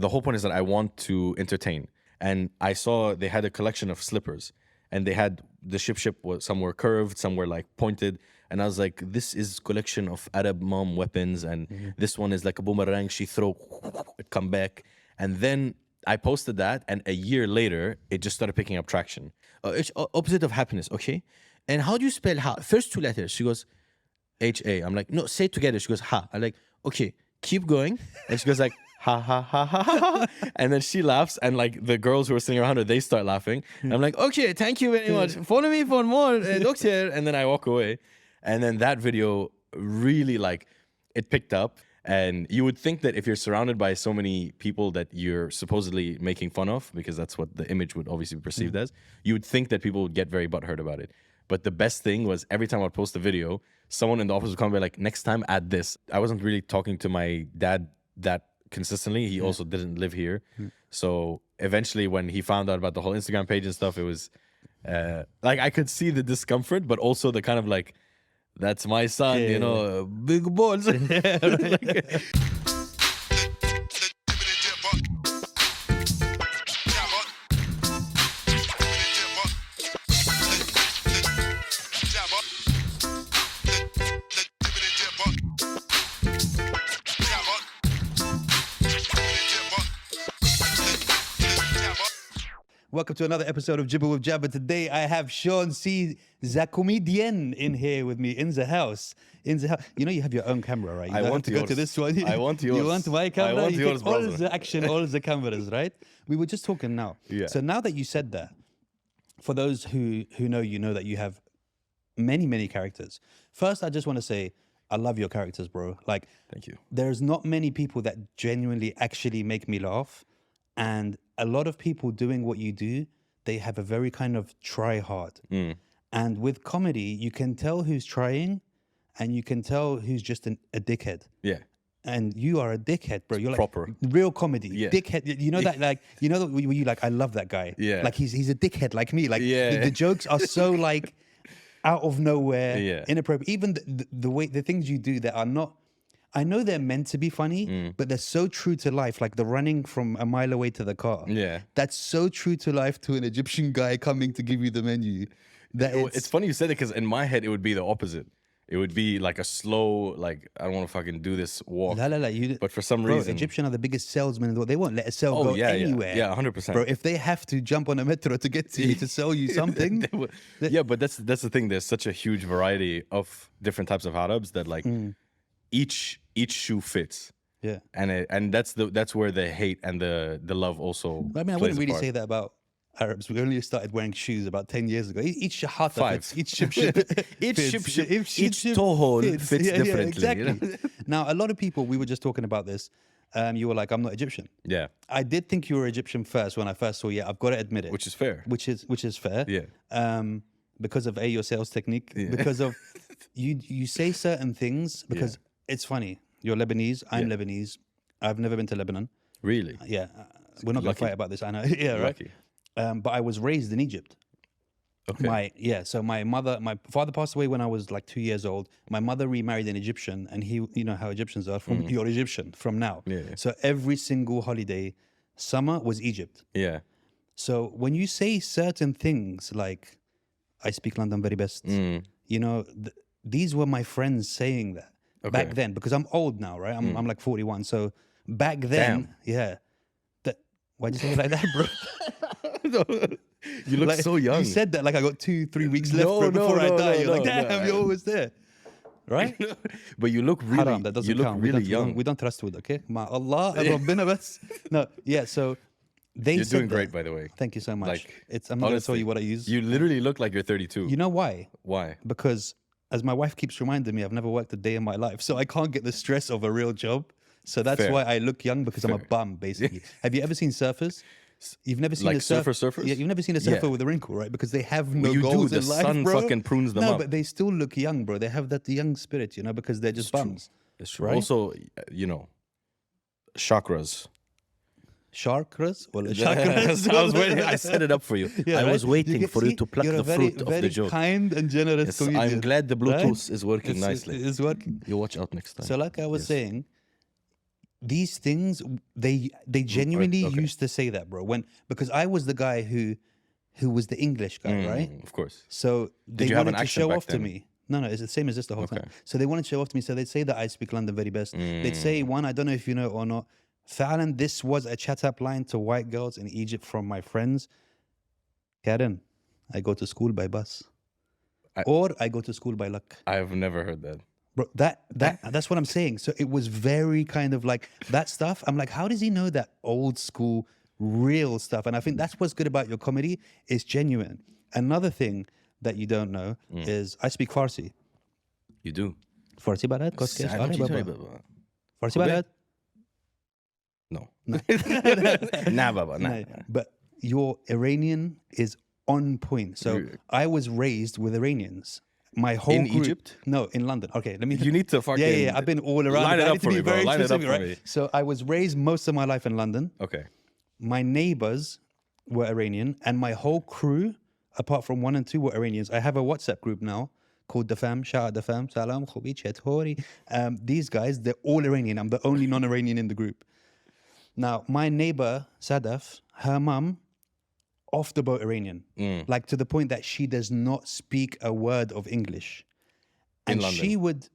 the whole point is that I want to entertain. And I saw they had a collection of slippers, and they had the ship was some were curved, some were like pointed. And I was like, this is collection of Arab mom weapons, and this one is like a boomerang. She throw it come back, and then I posted that, and a year later, it just started picking up traction. It's opposite of happiness, okay? And how do you spell ha? First two letters. She goes, H-A. I'm like, no, say it together. She goes, ha. I'm like, okay, keep going. And she goes like, ha, ha, ha, ha, ha. And then she laughs, and like the girls who are sitting around her, they start laughing. And I'm like, okay, thank you very much. Follow me for more, doctor. And then I walk away. And then that video really like, it picked up. And you would think that if you're surrounded by so many people that you're supposedly making fun of, because that's what the image would obviously be perceived as, you would think that people would get very butthurt about it. But the best thing was every time I'd post a video, someone in the office would come and be like, next time add this. I wasn't really talking to my dad that consistently. He also didn't live here. So eventually when he found out about the whole Instagram page and stuff, it was like I could see the discomfort, but also the kind of like, that's my son, you know, big balls. Welcome to another episode of Jibber with Jabbar. Today I have Shawn C, the comedian, in here with me in the house. You know you have your own camera, right? You I don't want have to yours. go to this one. I want yours. You want my camera? I want you yours, take all brother. the action, all the cameras, right? We were just talking now. Yeah. So now that you said that, for those who know that you have many characters. First, I just want to say I love your characters, bro. Like, Thank you. There's not many people that genuinely actually make me laugh, and a lot of people doing what you do, they have a very kind of try hard. And with comedy, you can tell who's trying, and you can tell who's just a dickhead. Yeah. And you are a dickhead, bro. You're proper. like real comedy. Yeah. Dickhead. You know that, like, you know that where you like, I love that guy. Yeah. Like he's a dickhead like me. Like Yeah. the jokes are so like out of nowhere, Yeah. inappropriate. Even the way the things you do that are not. I know they're meant to be funny, but they're so true to life. Like the running from a mile away to the car. Yeah. That's so true to life to an Egyptian guy coming to give you the menu. That It's funny you said it, because in my head, it would be the opposite. It would be like a slow, like, I don't want to fucking do this walk. But for some reason. Egyptian are the biggest salesmen in the world. They won't let a sale go anywhere. Yeah, 100%. Bro, if they have to jump on a metro to get to you to sell you something. Yeah, but that's the thing. There's such a huge variety of different types of Arabs that like each shoe fits. Yeah. And that's where the hate and the love also. I mean, I wouldn't really say that about Arabs. We only started wearing shoes about 10 years ago. Each shahata fits. Each ship each toe hole fits differently. Yeah, exactly. You know? Now, a lot of people, we were just talking about this. You were like, I'm not Egyptian. Yeah. I did think you were Egyptian first when I first saw you. I've got to admit it. Which is fair. Which is fair. Yeah. Because of your sales technique. Yeah. Because of you say certain things because it's funny. You're Lebanese. I'm Lebanese. I've never been to Lebanon. Really? Yeah. We're not going to fight about this. I know. Yeah, right. Lucky. But I was raised in Egypt. Okay. So my father passed away when I was like 2 years old. My mother remarried an Egyptian, and he, you know how Egyptians are, from you're Egyptian from now. Yeah. So every single holiday, summer was Egypt. Yeah. So when you say certain things like, I speak London very best, you know, these were my friends saying that back then, because I'm old now, right? I'm like 41. So back then, why'd you say it like that, bro? You look like, so young. You said that like I got 2-3 weeks left before I die. You're like, damn, you're always there. Right? But you look really, Haram, that doesn't count. Really young. We don't trust wood, okay? Ma Allah, Rabbina bas. No, yeah, so they You're said doing that. great, by the way. Thank you so much. Like, I'm not going to tell you what I use. You literally look like you're 32. You know why? Why? Because as my wife keeps reminding me, I've never worked a day in my life. So I can't get the stress of a real job. So that's why I look young, because I'm a bum, basically. Have you ever seen surfers? You've never seen like a surfers? Yeah, you've never seen a surfer with a wrinkle, right? Because they have no goals in life, sun bro. fucking prunes them no, up. but they still look young, bro. They have that young spirit, you know, because they're just bums. It's true. Right? Also, you know, chakras. Chakras? Well, chakras. I was waiting. I set it up for you. I was waiting for you to pluck the fruit of the joke. Kind and generous Yes, comedian. I'm glad the Bluetooth is working nicely. It's working. You watch out next time. So like I was saying, these things, they genuinely used to say that, bro. Because I was the guy who was the English guy, right? Of course. So they you have wanted an to accent show back off to then? me. No, it's the same as this the whole time. So they wanted to show off to me. So they'd say that I speak London very best. They'd say one, I don't know if you know or not. Fa'alan, this was a chat up line to white girls in Egypt from my friends. Karen, I go to school by bus. Or I go to school by luck. I've never heard that. Bro, that's what I'm saying. So it was very kind of like that stuff. I'm like, how does he know that old school, real stuff? And I think that's what's good about your comedy. It's genuine. Another thing that you don't know is I speak Farsi. You do? Farsi balad? Farsi balad? No. Nah, Baba. Nah. But your Iranian is on point. So I was raised with Iranians. My whole in group, Egypt? No, in London. Okay, let me. You need to fucking. Yeah. I've been all around. Line it I up need to for be me, bro. very Line it up specific, for right? me. So I was raised most of my life in London. Okay. My neighbors were Iranian, and my whole crew, apart from 1 and 2, were Iranians. I have a WhatsApp group now called The Fam. Shout out The Fam. Salam, Khubi, Chetori. These guys, they're all Iranian. I'm the only non-Iranian in the group. Now, my neighbor, Sadaf, her mum, off the boat Iranian. Like to the point that she does not speak a word of English. And in London. she would,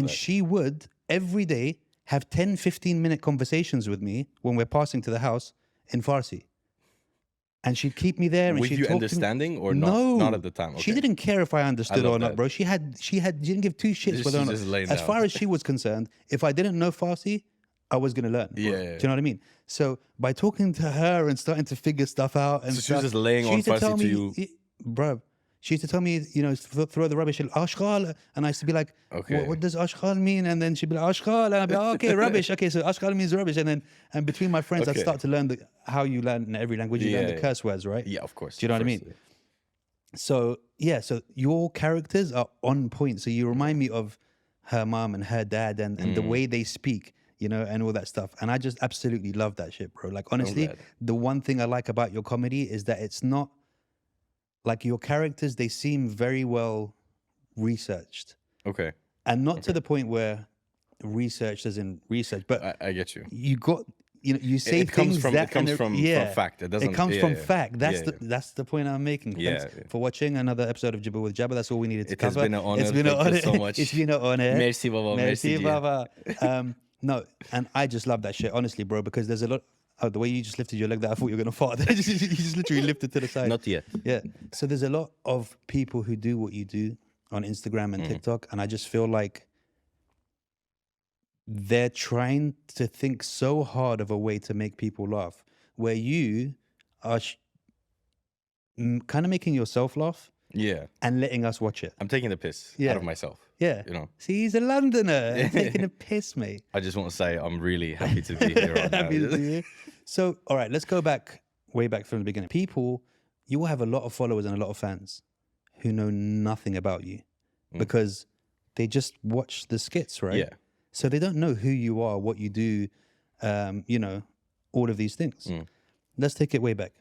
she would every day have 10, 15-minute conversations with me when we're passing to the house in Farsi. And she'd keep me there. And with she'd you talk understanding to me. or not? No. Not at the time. Okay. She didn't care if I understood love or not, that. bro. She didn't give two shits whether or not. Just laying As down. far as she was concerned, if I didn't know Farsi, I was going to learn. Yeah. Do you know what I mean? So by talking to her and starting to figure stuff out and So she was just laying she on used to tell Farsi to me, you? Bro, she used to tell me, throw the rubbish in ashghal. And I used to be like, Okay. what does ashghal mean? And then she'd be like, ashghal. And I'd be like, okay, rubbish. Okay, so ashghal means rubbish. And between my friends, I'd Okay. start to learn how you learn in every language. You learn the curse words, right? Yeah, of course. Do you know what I mean? So, so your characters are on point. So you remind me of her mom and her dad and the way they speak, and all that stuff. And I just absolutely love that shit, bro. Like, honestly, the one thing I like about your comedy is that it's not like your characters, they seem very well researched. Okay. And not to the point where research doesn't research, but I get you. you got, you say It comes things from- that it comes from fact. It doesn't- comes yeah, from yeah. fact. That's Yeah, that's the point I'm making. Yeah, Thanks yeah. for watching another episode of Jibber with Jabbar. That's all we needed to It has cover. been an honor. It's been Thank an honor. you so much. It's been an honor. Merci, Baba. Merci, Merci, Baba. No, and I just love that shit, honestly, bro, because there's a lot. Oh, the way you just lifted your leg, that I thought you were gonna fart. you just literally lifted to the side. Not yet. Yeah. So there's a lot of people who do what you do on Instagram and TikTok, and I just feel like they're trying to think so hard of a way to make people laugh, where you are kind of making yourself laugh Yeah. and letting us watch it. I'm taking the piss Yeah. out of myself. Yeah. See, he's a Londoner taking a piss, mate. I just want to say I'm really happy to be here right now. Happy to see you. So, all right, let's go back, way back from the beginning. People, you will have a lot of followers and a lot of fans who know nothing about you because they just watch the skits, right? Yeah. So they don't know who you are, what you do, all of these things. Let's take it way back.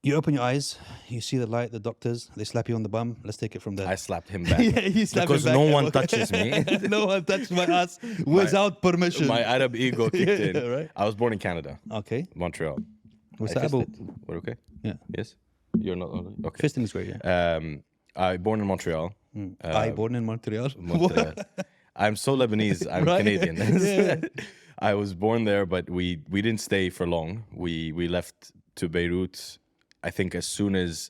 You open your eyes, you see the light, the doctors, they slap you on the bum. Let's take it from there. I slapped him back. Yeah, you slapped because him back. no one touches me. No one touched my ass without permission. My Arab ego kicked in. Yeah, right. I was born in Canada, Okay. Montreal. What's I that fist about? it. We're okay? Yeah. Yes? You're not okay. Fisting is great, yeah. I born in Montreal. I born in Montreal. Montreal. I'm so Lebanese. I'm Right. Canadian. Yeah. I was born there, but we didn't stay for long. We left to Beirut, I think, as soon as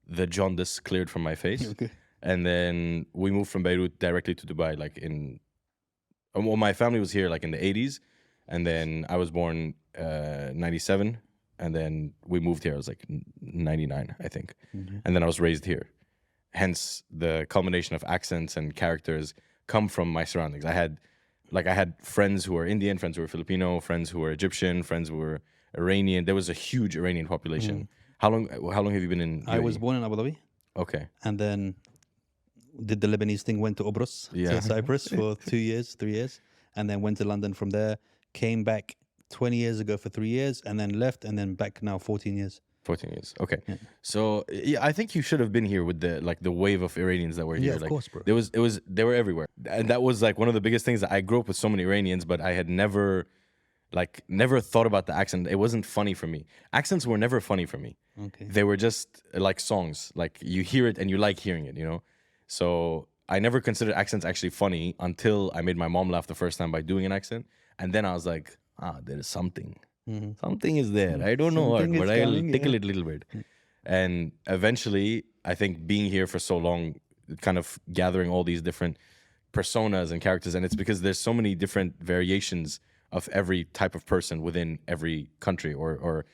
the jaundice cleared from my face. Okay. And then we moved from Beirut directly to Dubai, well, my family was here like in the 80s. And then I was born 97. And then we moved here. I was like 99, I think. And then I was raised here. Hence, the combination of accents and characters come from my surroundings. I had friends who were Indian, friends who were Filipino, friends who were Egyptian, friends who were Iranian. There was a huge Iranian population. How long have you been in UAE? I was born in Abu Dhabi Okay. and then did the Lebanese thing, went to Obrus, Yeah. to Cyprus for 2 years, 3 years, and then went to London from there, came back 20 years ago for 3 years, and then left, and then back now 14 years. 14 years. Okay. So yeah, I think you should have been here with the wave of Iranians that were here. Yeah, of course, bro. They were everywhere. And that was like one of the biggest things that I grew up with so many Iranians, but I had never thought about the accent. It wasn't funny for me. Accents were never funny for me. Okay. They were just like songs. Like you hear it and you like hearing it, you know? So I never considered accents actually funny until I made my mom laugh the first time by doing an accent. And then I was like, there is something. Something is there. I don't know what, Something but is I'll coming, tickle yeah. it a little bit. And eventually, I think being here for so long, kind of gathering all these different personas and characters, and it's because there's so many different variations of every type of person within every country, or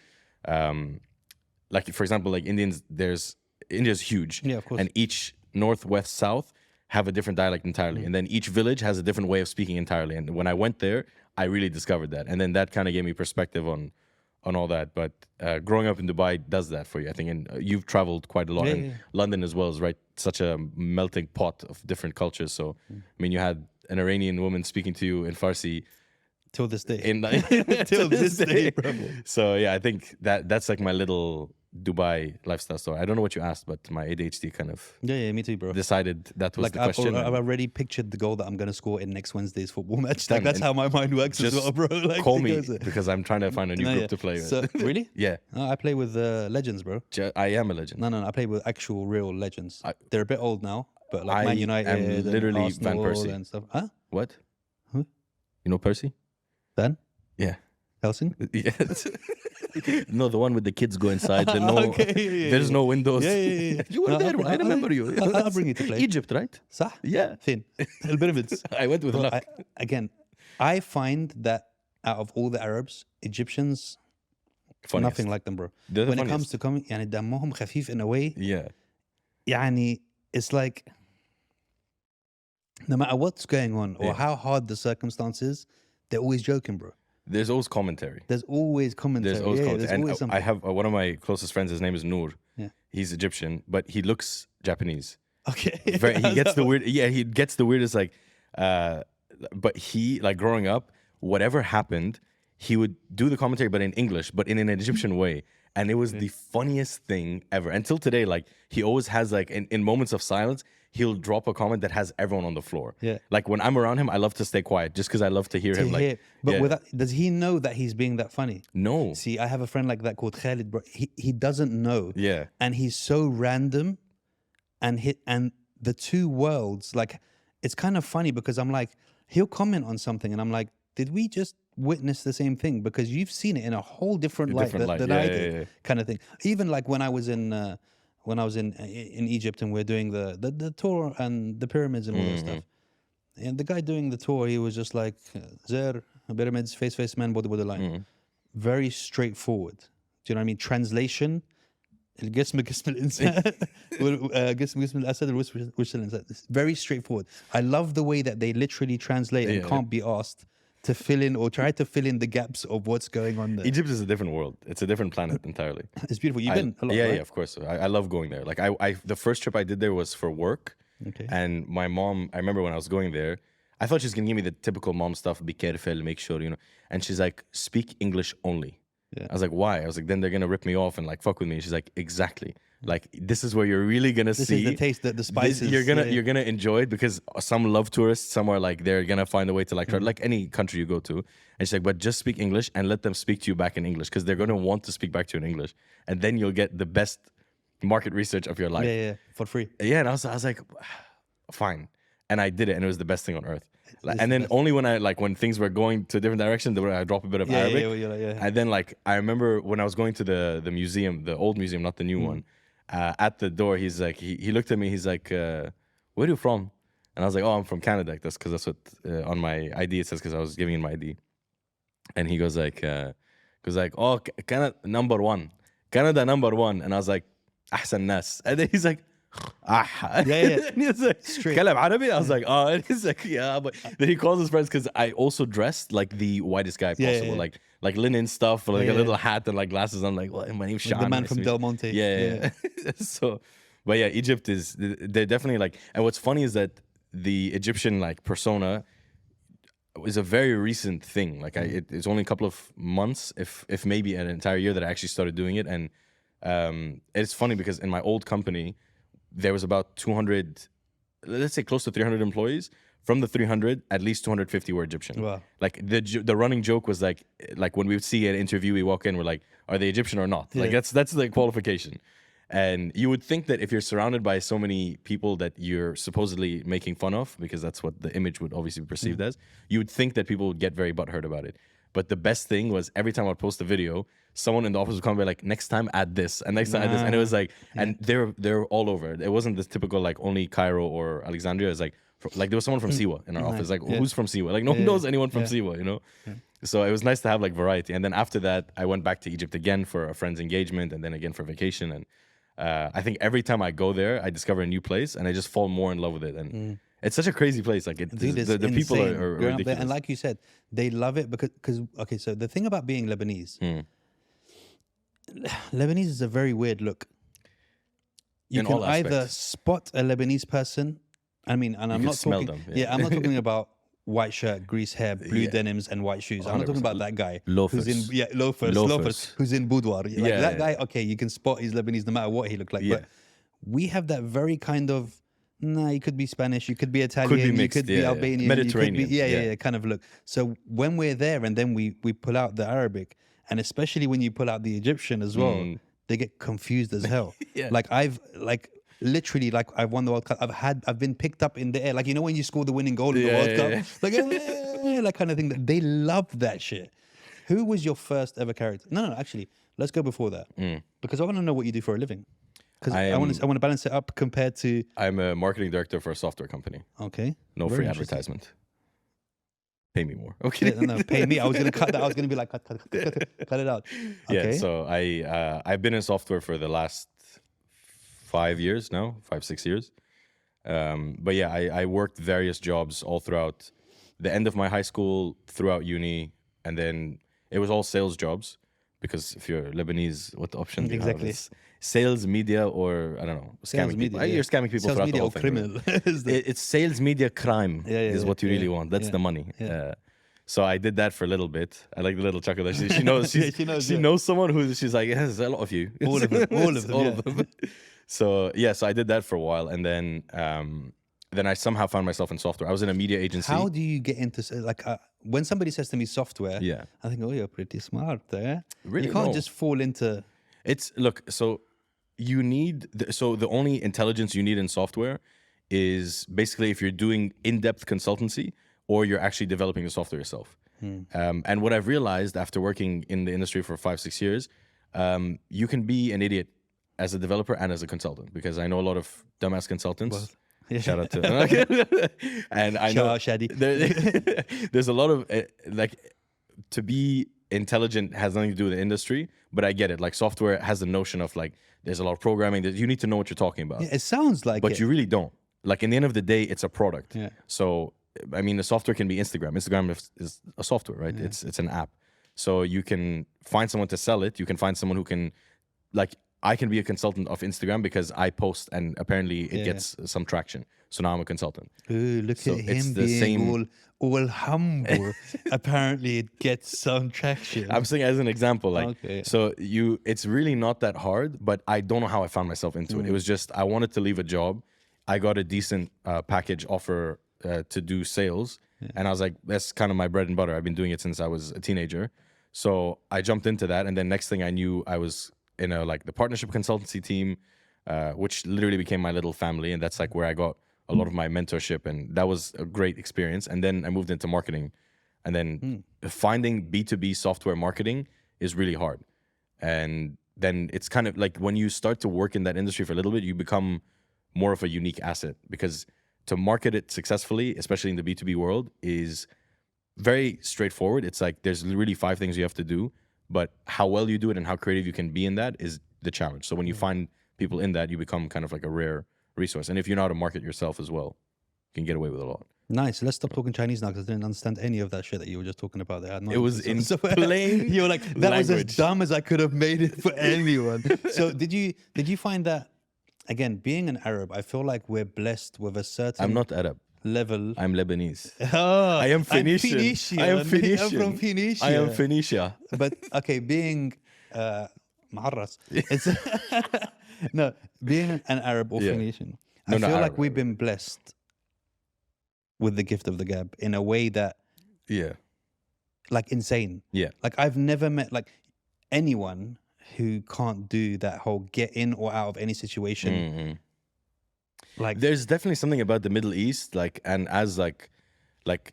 like for example, like India's huge, Yeah, of course. and each north, west, south have a different dialect entirely, and then each village has a different way of speaking entirely. And when I went there, I really discovered that, and then that kind of gave me perspective on all that. But growing up in Dubai does that for you, I think, and you've traveled quite a lot, Yeah, and yeah. London as well is right such a melting pot of different cultures. So I mean, you had an Iranian woman speaking to you in Farsi Till this day. in Till this day, bro. So yeah, I think that's like my little Dubai lifestyle story. I don't know what you asked, but my ADHD kind of Yeah, me too, bro. decided that was Like the question. I've already pictured the goal that I'm gonna score in next Wednesday's football match. Done. Like that's And how my mind works as just well, bro. Like call it me goes there. because I'm trying to find a new No, group yeah. to play with. So really? Yeah, I play with legends, bro. I am a legend. No, I play with actual real legends. They're a bit old now, but like I Man United am and literally Van Arsenal Persie. and stuff. Huh? What? Who? You know Percy? Van Yeah. Helsing? Yes. No, the one with the kids go inside. Okay, yeah, There's no windows. Yeah. You were No, there. I remember you. I'll bring you to play. Egypt, right? صح؟ Yeah. فين؟ البيراميدز. I went with Bro, luck. again, I find that out of all the Arabs, Egyptians, Funniest. nothing like them, bro. They're the When it comes funniest. to comedy, يعني دمهم خفيف in a way. Yeah. يعني it's like no matter what's going on or Yeah. how hard the circumstances, they're always joking, bro. There's always commentary. There's always commentary. There's always yeah, commentary. there's And always something. I have one of my closest friends. His name is Noor. Yeah. He's Egyptian, but he looks Japanese. Okay. He gets the weird. Yeah, he gets the weirdest. Like, but he like growing up, whatever happened, he would do the commentary, but in English, but in an Egyptian way, and it was the funniest thing ever. Until today, like he always has like in moments of silence, he'll drop a comment that has everyone on the floor. Yeah. Like when I'm around him, I love to stay quiet just because I love to hear him. Like, But yeah. without, does he know that he's being that funny? No. See, I have a friend like that called Khalid, bro. He doesn't know. Yeah. And he's so random and the two worlds, like it's kind of funny because I'm like, he'll comment on something and I'm like, did we just witness the same thing? Because you've seen it in a whole different light than I did, kind of thing. Even like when I was in Egypt and we're doing the tour and the pyramids and all that stuff. And the guy doing the tour, he was just like, Zer, pyramids, face man, body line. Very straightforward. Do you know what I mean? Translation. الجسم جسم الإنسان جسم جسم الأسد وش الإنسان. It's very straightforward. I love the way that they literally translate and can't be asked to fill in or try to fill in the gaps of what's going on there. Egypt is a different world. It's a different planet entirely. It's beautiful. You've been a lot, yeah, right? yeah, of course. I love going there. Like I the first trip I did there was for work. Okay. And my mom, I remember when I was going there, I thought she was gonna give me the typical mom stuff, be careful, make sure, you know. And she's like, speak English only. Yeah. I was like, why? I was like, then they're gonna rip me off and like fuck with me. She's like, exactly. Like this is where you're really gonna see. This is the taste, the spices. You're gonna enjoy it because some love tourists. Some are like they're gonna find a way to like try, like any country you go to. And she's like, but just speak English and let them speak to you back in English because they're gonna want to speak back to you in English, and then you'll get the best market research of your life. Yeah, for free. Yeah, and I was like, fine, and I did it, and it was the best thing on earth. And then only when when things were going to a different direction, I drop a bit of Arabic. Yeah. And then like I remember when I was going to the museum, the old museum, not the new one. At the door, he's like, he looked at me. He's like, where are you from? And I was like, oh, I'm from Canada. That's because that's what on my ID it says because I was giving in my ID. And he goes like, oh, Canada number one, Canada number one. And I was like, أحسن ناس. And then he's like, yeah. And he was like, كلام عربي. I was like, oh. And he's like, yeah. But then he calls his friends because I also dressed like the whitest guy possible, like linen stuff, like a little hat and like glasses. I'm like, well, my name's Sean. Like the man from Del Monte. Yeah. So, but yeah, Egypt is, they're definitely like, and what's funny is that the Egyptian like persona is a very recent thing. Like it's only a couple of months, if maybe an entire year that I actually started doing it. And It's funny because in my old company, there was about 200, let's say close to 300 employees. From the 300, at least 250 were Egyptian. Wow. Like the running joke was like when we would see an interview, we walk in, we're like, are they Egyptian or not? Like that's the qualification. And you would think that if you're surrounded by so many people that you're supposedly making fun of, because that's what the image would obviously be perceived as, you would think that people would get very butthurt about it. But the best thing was every time I'd post a video, someone in the office would come and be like, next time add this, and next time add this. And it was like, and they're all over. It wasn't this typical like only Cairo or Alexandria. It was like there was someone from Siwa in our office. Like, who's from Siwa? Like, no one knows anyone from Siwa, you know? So it was nice to have like variety. And then after that, I went back to Egypt again for a friend's engagement and then again for vacation. And I think every time I go there, I discover a new place and I just fall more in love with it. And it's such a crazy place. Like the people are ridiculous. And like you said, they love it because okay, so the thing about being Lebanese, Lebanese is a very weird look. You can either spot a Lebanese person. I mean, and I'm not talking. Them, I'm not talking about white shirt, greased hair, blue denims, and white shoes. I'm not talking about that guy. Loafers. Who's in loafers. Who's in boudoir. Like that guy. Okay, you can spot he's Lebanese no matter what he looked like. But we have that very kind of. Nah, you could be Spanish, you could be Italian, could be mixed, you could be Albanian, Mediterranean. You could be, kind of look. So when we're there and then we pull out the Arabic, and especially when you pull out the Egyptian as well, they get confused as hell. Like I've won the World Cup. I've been picked up in the air. Like, you know, when you score the winning goal in the World Cup, like that kind of thing. They love that shit. Who was your first ever character? No, actually, let's go before that because I want to know what you do for a living. Because I want to balance it up compared to. I'm a marketing director for a software company. Okay. No free advertisement. Pay me more. Okay. No, pay me. I was gonna cut that. I was gonna be like, cut it out. Okay. Yeah. So I've been in software for the last 5 years now, 5-6 years. But yeah, I worked various jobs all throughout the end of my high school, throughout uni, and then it was all sales jobs. Because if you're Lebanese, what the option do you have? It's sales, media, or I don't know, scamming people. You're scamming people sales throughout media the whole thing. Criminal. It's sales, media, crime is what you really want. That's the money. So I did that for a little bit. I like the little chuckle that she knows. She knows someone who she's like, yes, a lot of you. All of them. All of them. So so I did that for a while, and then I somehow found myself in software. I was in a media agency. How do you get into like when somebody says to me software? Yeah, I think, oh, you're pretty smart there. Really, you can't just fall into. So you need the only intelligence you need in software is basically if you're doing in-depth consultancy or you're actually developing the software yourself. And what I've realized after working in the industry for 5-6 years, you can be an idiot as a developer and as a consultant, because I know a lot of dumbass consultants. Shout out to and I know Shadi. There's a lot of like, to be intelligent has nothing to do with the industry, but I get it. Like software has the notion of like there's a lot of programming that you need to know what you're talking about. It sounds like but you really don't. Like in the end of the day, it's a product. So I mean, the software can be Instagram. Instagram is a software, right? It's an app. So you can find someone to sell it. You can find someone who can, like, I can be a consultant of Instagram because I post and apparently it gets some traction. So now I'm a consultant. Ooh, look at him being all humble. Apparently it gets some traction. I'm saying as an example, like, so it's really not that hard, but I don't know how I found myself into it. It was just, I wanted to leave a job. I got a decent package offer to do sales. And I was like, that's kind of my bread and butter. I've been doing it since I was a teenager. So I jumped into that. And then next thing I knew, I was in the partnership consultancy team, which literally became my little family. And that's like where I got a lot of my mentorship. And that was a great experience. And then I moved into marketing. And then finding B2B software marketing is really hard. And then it's kind of like when you start to work in that industry for a little bit, you become more of a unique asset, because to market it successfully, especially in the B2B world, is very straightforward. It's like there's really 5 things you have to do, but how well you do it and how creative you can be in that is the challenge. So when you find people in that, you become kind of like a rare resource. And if you know how to market yourself as well, you can get away with a lot. Nice. Let's stop talking Chinese now, because I didn't understand any of that shit that you were just talking about there. It was in plain You were like, that language. was as dumb as I could have made it for anyone. So did you find that, again, being an Arab, I feel like we're blessed with a certain I'm not Arab. level. I'm Lebanese. Oh, I am Phoenician. I am Phoenician. I am Phoenicia. But okay, being معرس. It's no, being an Arab or Phoenician, No, I not feel like Arab, we've been blessed with the gift of the gab in a way that like insane. Yeah. Like I've never met like anyone who can't do that whole get in or out of any situation. Like there's definitely something about the Middle East, like, and as like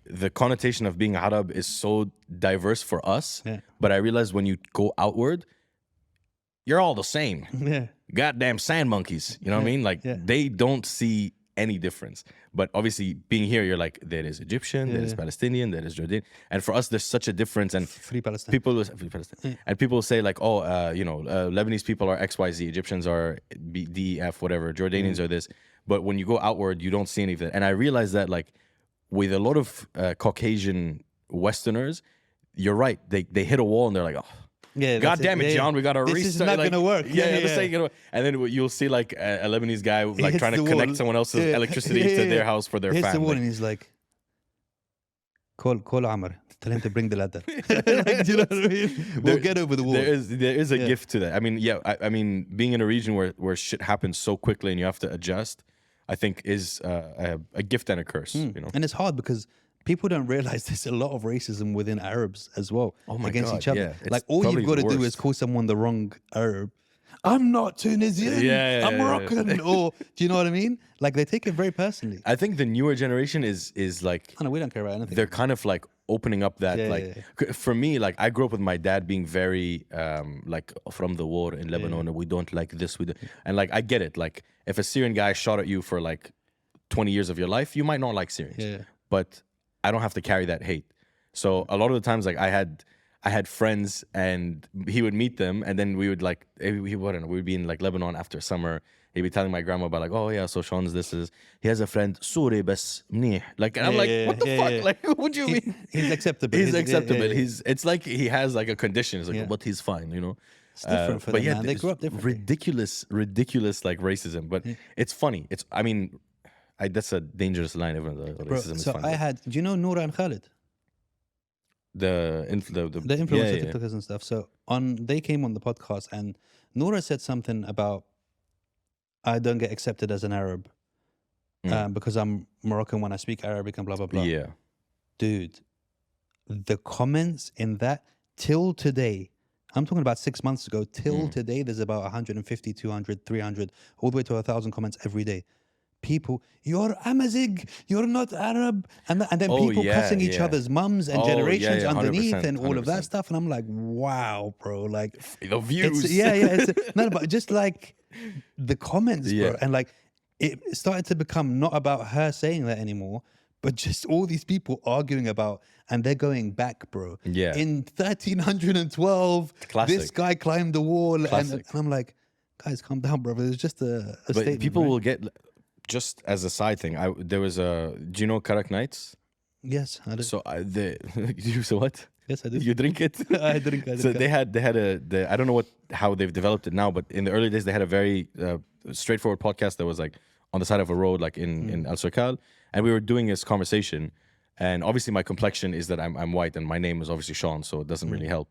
the connotation of being Arab is so diverse for us. But I realized when you go outward, you're all the same. Goddamn sand monkeys. You know what I mean? Like they don't see any difference. But obviously being here, you're like, there is Egyptian, there is Palestinian, there is Jordan. And for us, there's such a difference. And free Palestine. Free Palestine. And people say like, oh, Lebanese people are XYZ, Egyptians are DF, whatever, Jordanians are this. But when you go outward, you don't see any of that. And I realized that like with a lot of Caucasian Westerners, you're right. They hit a wall and they're like, oh, God damn it, John, we got to restart. This is not going to work. This ain't gonna work. And then you'll see like a Lebanese guy like trying to connect someone else's electricity to their house for their family. Hits the wall and he's like, call Amr. Tell him to bring the ladder. Like, do you know what I mean? We'll get over the wall. There is a gift to that. I mean, I mean, being in a region where shit happens so quickly and you have to adjust, I think is a gift and a curse. You know, and it's hard because people don't realize there's a lot of racism within Arabs as well against each other. Like all you've got to do is call someone the wrong Arab. I'm not Tunisian. I'm Moroccan. Or do you know what I mean? Like they take it very personally. I think the newer generation is like, I know we don't care about anything. They're kind of like opening up that for me, like I grew up with my dad being very like from the war in Lebanon, and we don't like this, and like I get it. Like if a Syrian guy shot at you for like 20 years of your life, you might not like Syrians. But I don't have to carry that hate. So a lot of the times, like I had friends and he would meet them, and then we would like we would be in like Lebanon after summer. He'd be telling my grandma about like, oh yeah, so Shawn's he has a friend Suri bas mnih. Like, and I'm like, what the fuck? Like, what do you mean? He's acceptable. He's acceptable. It's like he has like a condition. It's like, but he's fine, you know. It's different for them, man. They grew up differently. Ridiculous like racism. But it's funny. I mean, that's a dangerous line. Racism is funny. Do you know Noura and Khalid? The influencer TikTokers and stuff. So they came on the podcast and Noura said something about I don't get accepted as an Arab because I'm Moroccan when I speak Arabic and blah blah blah. Yeah, dude, the comments in that till today, I'm talking about 6 months ago, till today, there's about 150, 200, 300, all the way to 1,000 comments every day. People, you're Amazigh, you're not Arab, and then people cussing each other's mums and generations underneath and all of that stuff, and I'm like, wow, bro, like the views, no, but just like the comments, bro, and like it started to become not about her saying that anymore, but just all these people arguing about, and they're going back, bro. Yeah, in 1312, this guy climbed the wall, and I'm like, guys, calm down, brother. It's just a but statement, people right? will get. Just as a side thing, there was do you know Karak Nights? Yes, I do. So so what? Yes, I do. You drink it? I drink. So they had I don't know how they've developed it now, but in the early days they had a very straightforward podcast that was like on the side of a road, like in Al Sokal, and we were doing this conversation, and obviously my complexion is that I'm white, and my name is obviously Shawn, so it doesn't really help.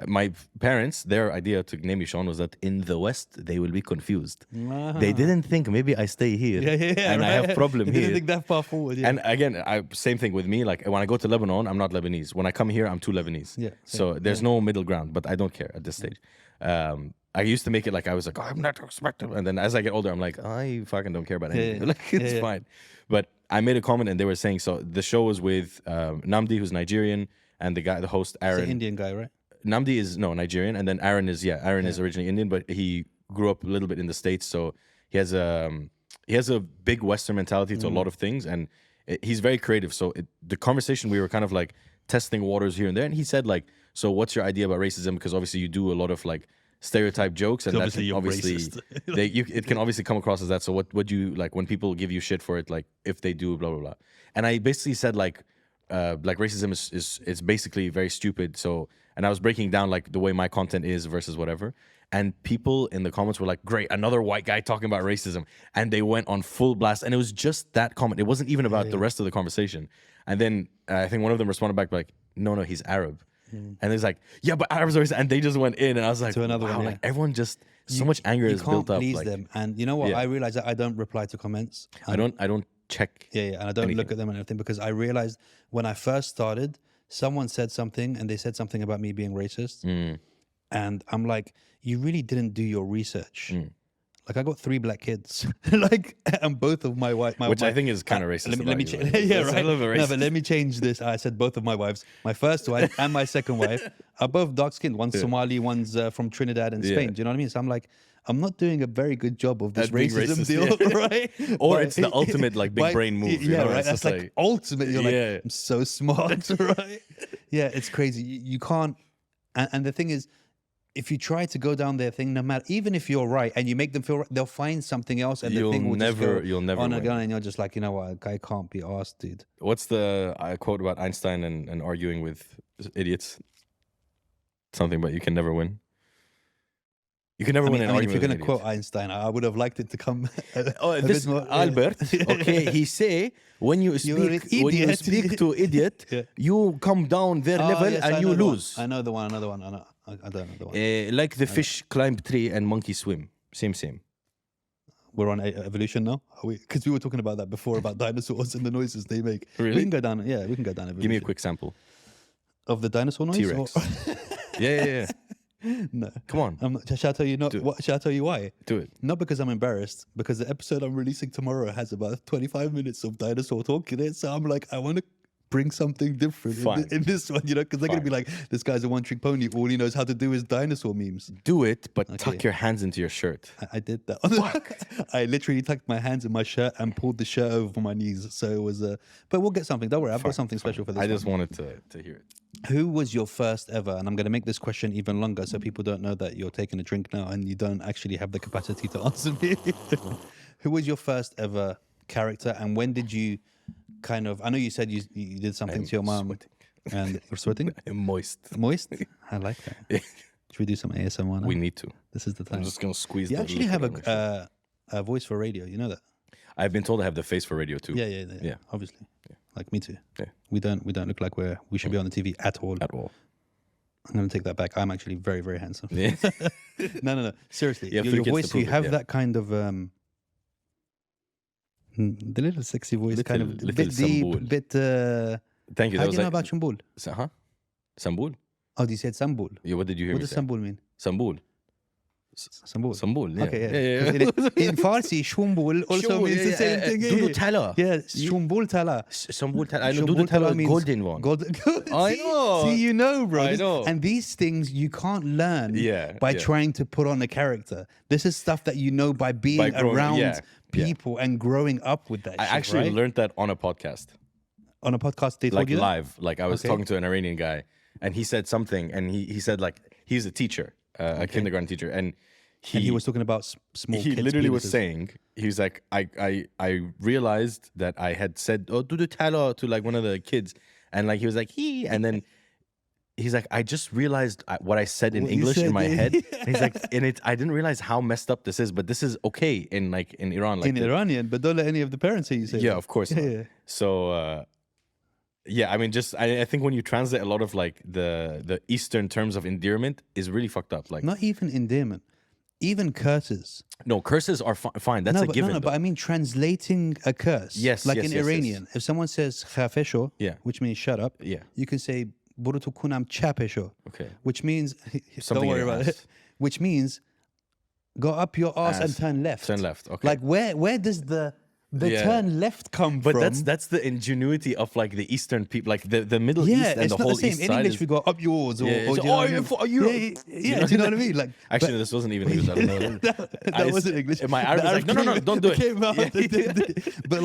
My parents, their idea to name me Shawn was that in the West they will be confused. They didn't think maybe I stay here and I have problem they here. Didn't think that far forward. And again, same thing with me. Like when I go to Lebanon, I'm not Lebanese. When I come here, I'm too Lebanese. So there's no middle ground. But I don't care at this stage. I used to make it like I was like, oh, I'm not respectable. And then as I get older, I'm like, I fucking don't care about anything. Like it's fine. But I made a comment and they were saying, so the show was with Namdi, who's Nigerian, and the host Aaron. He's an Indian guy, right? Namdi is Nigerian, and then Aaron is originally Indian, but he grew up a little bit in the States, so he has a big Western mentality to a lot of things, and he's very creative. So the conversation, we were kind of like testing waters here and there, and he said like, so what's your idea about racism? Because obviously you do a lot of like stereotype jokes, and obviously it can obviously come across as that. So what do you like when people give you shit for it, like if they do blah blah blah? And I basically said like racism is basically very stupid. So, and I was breaking down like the way my content is versus whatever. And people in the comments were like, great, another white guy talking about racism. And they went on full blast. And it was just that comment. It wasn't even about the rest of the conversation. And then I think one of them responded back like, no, he's Arab. And it's like, yeah, but Arabs are, and they just went in, and I was like, To another wow, one, like everyone just so much anger You is can't built up. please Like, them. And you know what? Yeah. I realized that I don't reply to comments. I don't check. Yeah, and I don't look anything. at them and everything, because I realized when I first started, someone said something and they said something about me being racist. And I'm like, you really didn't do your research. Like, I got 3 black kids, like, and both of my wife, Which I think is kind of racist. Let me about you, yeah, It's a right. little bit No, racist. but let me change this. I said both of my wives, my first wife and my second wife, are both dark skinned. One's Somali, one's from Trinidad and Spain. Do you know what I mean? So I'm like, I'm not doing a very good job of this At being racism racist, deal, right? Or But- it's the ultimate like big brain move. Yeah, you know? right. It's That's just like ultimate. You're like, Yeah. I'm so smart, right? Yeah, it's crazy. You can't. And the thing is, if you try to go down their thing, no matter, even if you're right and you make them feel right, they'll find something else, and the thing will you'll never on win. again, and you're just like, you know what, I can't be asked, dude. What's the quote about Einstein and arguing with idiots? Something about you can never win. You can never win an I mean, if argument. you're going with to an quote Einstein, I would have liked it to come. this Albert, okay, he say when you You're an speak to idiot, Yeah. you come down their level and you lose. I know the one. Another one. I know. I don't know the one. Like the fish climb tree and monkey swim. Same. We're on evolution now, are we? Because we were talking about that before, about dinosaurs and the noises they make. Really? We can go down. Yeah, we can go down evolution. Give me a quick sample. Of the dinosaur noise. T-Rex. Or- Yeah. No. Come on, Shall I tell you? Do it. What? Shall I tell you why? do it. Not because I'm embarrassed, because the episode I'm releasing tomorrow has about 25 minutes of dinosaur talk in it. So I'm like, I want to bring something different Fine. in this one, you know, because they're going to be like, this guy's a one-trick pony. All he knows how to do is dinosaur memes. Do it, but tuck Okay. your hands into your shirt. I did that. I literally tucked my hands in my shirt and pulled the shirt over my knees. So it was but we'll get something. Don't worry, I've got something special for this I just one. wanted to hear it. Who was your first ever? And I'm going to make this question even longer so people don't know that you're taking a drink now and you don't actually have the capacity to answer me. Who was your first ever character, and when did you kind of? I know you said you did something to your mom, sweating. and you're sweating. I'm moist. Moist. I like that. Should we do some ASMR now? We need to. This is the time. I'm just gonna squeeze. You the actually have liquid on my shirt. a voice for radio. You know that? I've been told I have the face for radio too. Yeah. Obviously. Like me too. Yeah. We don't look like we should be on the TV at all. At all. I'm gonna take that back. I'm actually very, very handsome. Yeah. No. Seriously, You have your 3 kids to voice. prove You it, have yeah. that kind of the little sexy voice, kind of Little bit deep, Sambul. bit. Thank you. How That do was you know like, about Shambul? huh? Sambul? Oh, you said Sambul. Yeah, what did you hear What me does say? Sambul mean? Sambul. Sambul. Sambul. Yeah. Okay, yeah. Yeah. 'Cause in Farsi, Shumbul also Shumbul, means the yeah, same yeah, thing. Dudu Tala. Yeah, Shumbul Tala. Sambul. I know. Shumbul Dudu Tala means golden one. Golden. I See? know. See, you know, bro. I know. And these things you can't learn Yeah, by yeah. trying to put on a character. This is stuff that you know by being By growing- around yeah, yeah. people and growing up with that I shit, actually right? learned that on a podcast, On a podcast, they told like you that? live. Like I was Okay. talking to an Iranian guy, and he said something, and he said like he's a teacher, a kindergarten teacher, and And he was talking about small he kids' literally was penises. saying, he was like, I realized that I had said, oh, do the talo to like one of the kids. And like, he was like, he, and then he's like, I just realized what I said in What you English in said, my yeah. head. And he's like, I didn't realize how messed up this is, but this is okay in like, in Iran. Like In Iranian, but don't let any of the parents hear you say yeah, that. of course. Yeah, not. yeah. So, yeah, I mean, just, I think when you translate a lot of like the Eastern terms of endearment is really fucked up. Like, Not even endearment, even curses. no, curses are fine. That's a given. But I mean translating a curse. Yes, like yes, in yes, yes. Iranian, if someone says khafesho, Yeah. which means shut up, Yeah. you can say burutu kunam chapesho, Okay. which means Something don't in worry your about ass. it. Which means go up your ass and Ass. turn left. Turn left, okay. Like where does the Yeah. turn left come But from? that's the ingenuity of like the Eastern people, like the Middle yeah, East and it's the not whole the same. East In side. English, is- we go up yours, or, Yeah, or it's, do you know what I "Oh, mean? for you." Yeah, do you know what I mean? Like, Actually, this wasn't even English. I don't know. that wasn't English. My The Arab was like, no, came- don't do it. came out. Yeah. But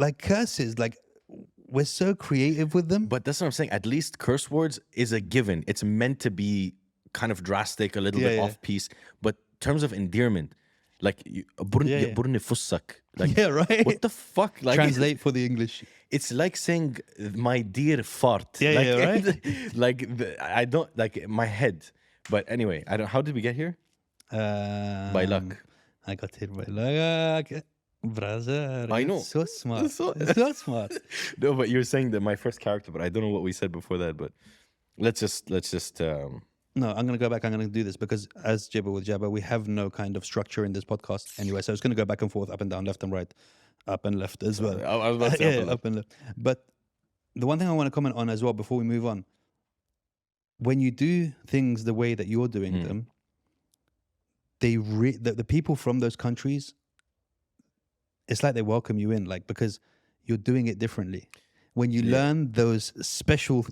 like curses, like we're so creative with them. But that's what I'm saying. At least curse words is a given. It's meant to be kind of drastic, a little Yeah, bit yeah. off piece. But in terms of endearment, like Yeah, yeah. burni fussak. Like, Yeah, right. What the fuck? Like, Translate for the English. it's like saying my dear fart. Yeah, like, yeah, right? I don't like my head. But anyway, I don't. How did we get here? By luck. I got hit by luck. Brother, I you're know. So smart. So- So smart. No, but you're saying that my first character, but I don't know what we said before that. But let's just No, I'm going to go back. I'm going to do this because as Jibber with Jabber, we have no kind of structure in this podcast anyway. So it's going to go back and forth, up and down, left and right, up and left as well. I was about to say Up and left. But the one thing I want to comment on as well before we move on, when you do things the way that you're doing them, the people from those countries, it's like they welcome you in, like, because you're doing it differently. When you learn those special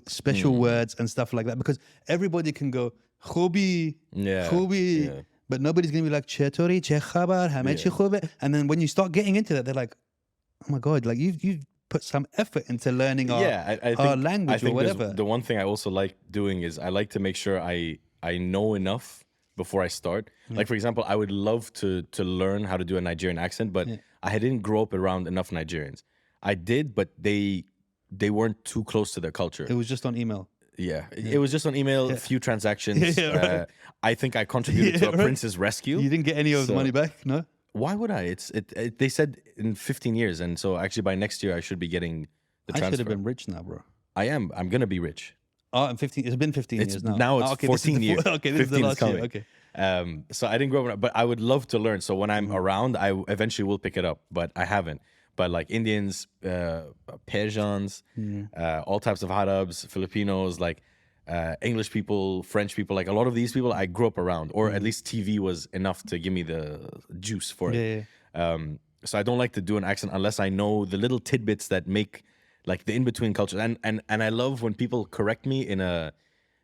words and stuff like that, because everybody can go khobi, khobi, but nobody's gonna be like chetori, che khabar, hame chi khobe. And then when you start getting into that, they're like, oh my god, like you've put some effort into like I think, our language I think or whatever. The one thing I also like doing is I like to make sure I know enough before I start. Like for example, I would love to learn how to do a Nigerian accent, but I didn't grow up around enough Nigerians. I did, but they weren't too close to their culture. It was just on email. Yeah, it was just on email, a few transactions. Right. I think I contributed to a Prince's rescue. You didn't get any of the money back, no? Why would I? They said in 15 years, and so actually by next year I should be getting the transfer. I should have been rich now, bro. I am. I'm gonna be rich. Oh, in 15. It's been 15 years now. Now it's 14 years. Okay, this is the last year. Okay. So I didn't grow up, but I would love to learn. So when I'm around, I eventually will pick it up, but I haven't. But like Indians, Persians, all types of Arabs, Filipinos, like English people, French people, like a lot of these people I grew up around, or at least TV was enough to give me the juice for it. So I don't like to do an accent unless I know the little tidbits that make like the in-between cultures. And I love when people correct me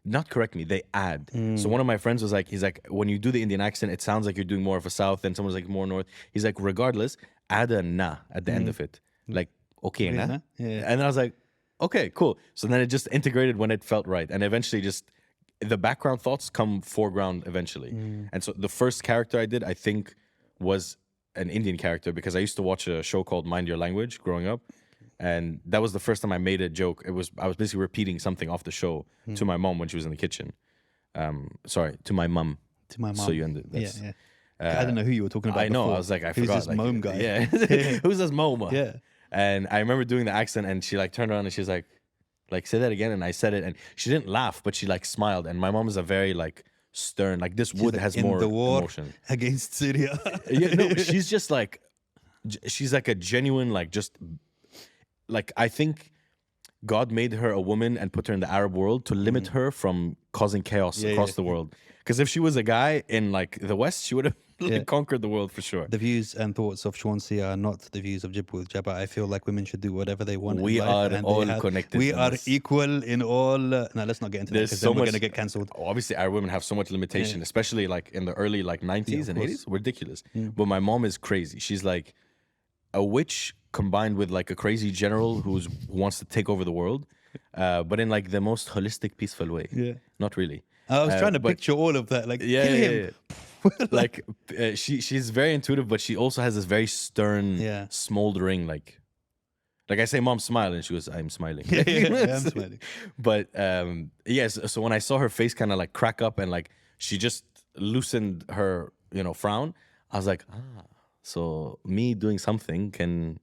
not correct me, they add. So one of my friends was like, he's like, when you do the Indian accent, it sounds like you're doing more of a South, and someone's like more North. He's like, regardless, add a na at the end of it. Like, okay, na? Yeah. And I was like, okay, cool. So then it just integrated when it felt right. And eventually just, the background thoughts come foreground eventually. And so the first character I did, I think, was an Indian character because I used to watch a show called Mind Your Language growing up. And that was the first time I made a joke. I was basically repeating something off the show to my mom when she was in the kitchen. Sorry, to my mum. To my mom. So you ended. Yeah. I don't know who you were talking about. I know. Before. I was like, I Who's forgot. this like, mom guy? Yeah. Who's this mom? Yeah. And I remember doing the accent, and she like turned around and she's like, say that again. And I said it, and she didn't laugh, but she like smiled. And my mom is a very like stern, like this wood has in more the war emotion against Syria. Yeah, no, she's just like, she's like a genuine like just. Like, I think God made her a woman and put her in the Arab world to limit her from causing chaos across the world. Because if she was a guy in, like, the West, she would have conquered the world for sure. The views and thoughts of Shawn are not the views of Jibber with Jabbar. I feel like women should do whatever they want. We are all connected. We are equal in all... no, let's not get into that because then we're going to get cancelled. Obviously, our women have so much limitation, especially, like, in the early, like, 90s and 80s. Ridiculous. But my mom is crazy. She's, like, a witch combined with like a crazy general who wants to take over the world, but in like the most holistic, peaceful way. Yeah, not really. I was trying to picture all of that. Like, kill him. Like she's very intuitive, but she also has this very stern, smoldering like I say, "Mom, smile," and she goes, "I'm smiling." I'm smiling. But yes. So when I saw her face kind of like crack up and like she just loosened her, frown, I was like, so me doing something can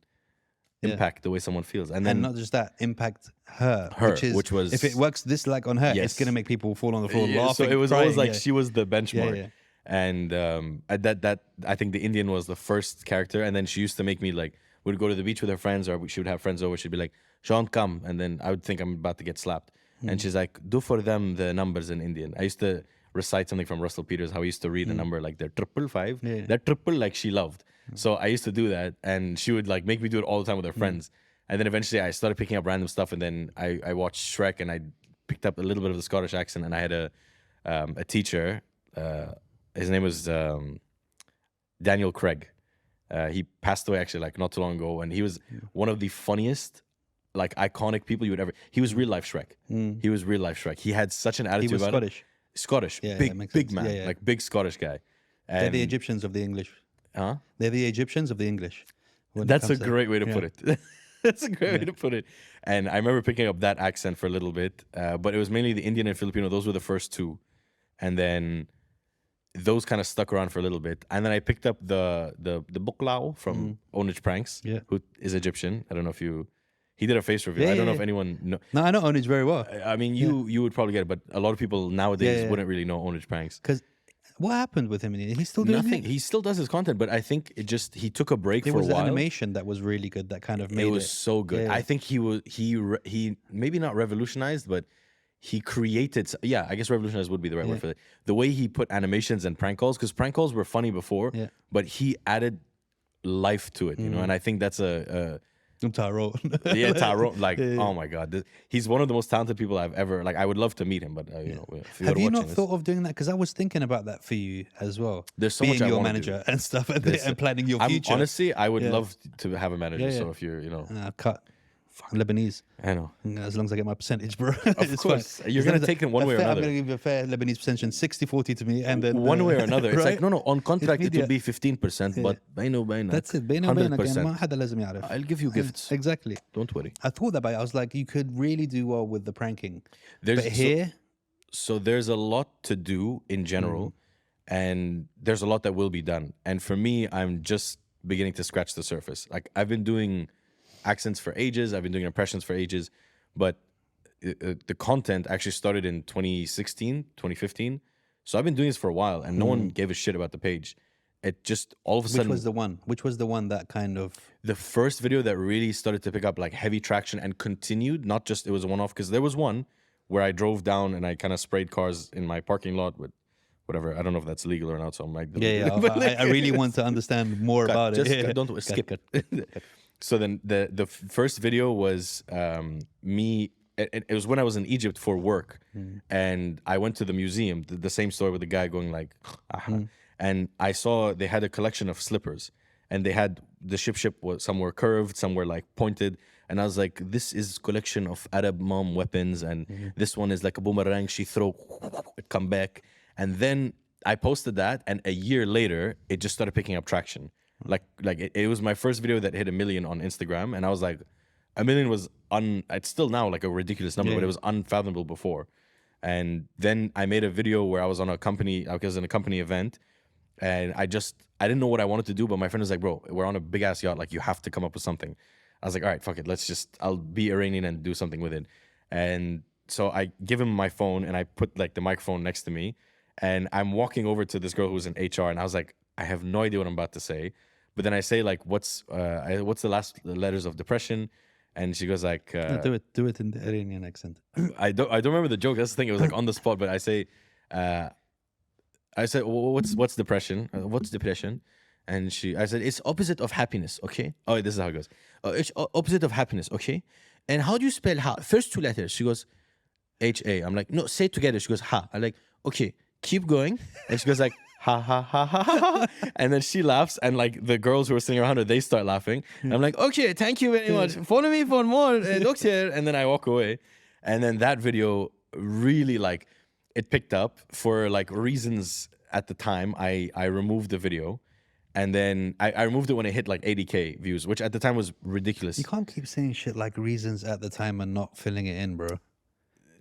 impact the way someone feels, and then not just that, impact her, which was if it works this like on her, it's gonna make people fall on the floor laughing. So it was crying, always like she was the benchmark, and that I think the Indian was the first character, and then she used to make me like would go to the beach with her friends, or she would have friends over. She'd be like, "Shawn, come," and then I would think I'm about to get slapped, and she's like, "Do for them the numbers in Indian." I used to recite something from Russell Peters, how he used to read a number like they're 555. That triple like she loved. So I used to do that, and she would like make me do it all the time with her friends. And then eventually I started picking up random stuff, and then I watched Shrek, and I picked up a little bit of the Scottish accent, and I had a teacher. His name was Daniel Craig. He passed away actually like not too long ago, and he was one of the funniest, like iconic people you would ever. He was real life Shrek. He was real life Shrek. He had such an attitude. He was about Scottish. Scottish, big man, like big Scottish guy. And they're the Egyptians of the English. Huh? They're the Egyptians of the English. That's a great way to put it. That's a great way to put it. And I remember picking up that accent for a little bit, but it was mainly the Indian and Filipino. Those were the first two, and then those kind of stuck around for a little bit. And then I picked up the Buklao from Ownage Pranks, who is Egyptian. I don't know if He did a face reveal. Yeah, I don't know yeah. if anyone know. No, I know Ownage very well. I mean, you would probably get it, but a lot of people nowadays Yeah. wouldn't really know Ownage Pranks. Because what happened with him? He's still doing Nothing. it? He still does his content, but I think he took a break It for a was the while. animation that was really good that kind of made It was so good. Yeah. I think he maybe not revolutionized, but he created. Yeah, I guess revolutionized would be the right word for it. The way he put animations and prank calls, because prank calls were funny before, but he added life to it, you know. And I think that's Taro. yeah, Tyrone. Like, oh my god, he's one of the most talented people I've ever. Like, I would love to meet him, but you know, if Have you not this, thought of doing that? Because I was thinking about that for you as well. There's so being much I your wanna manager do. and stuff, and planning your future. Honestly, I would love to have a manager. So if you're, you know, Cut. Fucking Lebanese. I know. As long as I get my percentage, bro. Of course. You're going to take them one way or another. I'm going to give you a fair Lebanese percentage, 60-40 to me. And then one way or another. It's right? like, no, on contract it media. will be 15%, but بينه That's it. بينه وبينك يعني 100%. ما حدا لازم يعرف. I'll give you gifts. Exactly. Don't worry. I thought that, but I was like, you could really do well with the pranking. There's, but here... So there's a lot to do in general, and there's a lot that will be done. And for me, I'm just beginning to scratch the surface. Like, I've been doing accents for ages. I've been doing impressions for ages, but the content actually started in 2016, 2015. So I've been doing this for a while, and no one gave a shit about the page. It just all of a sudden. Which was the one? Which was the one that kind of? The first video that really started to pick up like heavy traction and continued. Not just it was a one-off, because there was one where I drove down and I kind of sprayed cars in my parking lot with whatever. I don't know if that's legal or not. So I'm like, yeah. I really want to understand more about just, it. Don't skip it. So then the first video was me. It was when I was in Egypt for work, and I went to the museum, the same story with the guy going like, and I saw they had a collection of slippers, and they had the ship was somewhere curved, somewhere like pointed, and I was like, this is collection of Arab mom weapons, and this one is like a boomerang, she throw it come back, and then I posted that, and a year later it just started picking up traction. Like it was my first video that hit 1 million on Instagram, and I was like, 1 million was it's still now like a ridiculous number, but it was unfathomable before. And then I made a video where I was on a company, I was in a company event, and I didn't know what I wanted to do, but my friend was like, bro, we're on a big ass yacht, like you have to come up with something. I was like, all right, fuck it, I'll be Iranian and do something with it. And so I give him my phone and I put like the microphone next to me, and I'm walking over to this girl who was in HR, and I was like, I have no idea what I'm about to say. But then I say like, what's the last letters of depression? And she goes like, do it in the Iranian accent. I don't remember the joke. That's the thing. It was like on the spot. But I say, what's depression? What's depression? And I said, it's opposite of happiness. Okay. Oh, this is how it goes. It's opposite of happiness. Okay. And how do you spell ha? First two letters. She goes, H-A. I'm like, no, say it together. She goes, ha. I'm like, okay, keep going. And she goes like, ha ha ha ha ha, and then she laughs, and like the girls who are sitting around her, they start laughing. And I'm like, okay, thank you very much. Follow me for more, doctor. And then I walk away, and then that video really like it picked up for like reasons at the time. I removed the video, and then I removed it when it hit like 80K views, which at the time was ridiculous. You can't keep saying shit like reasons at the time and not filling it in, bro.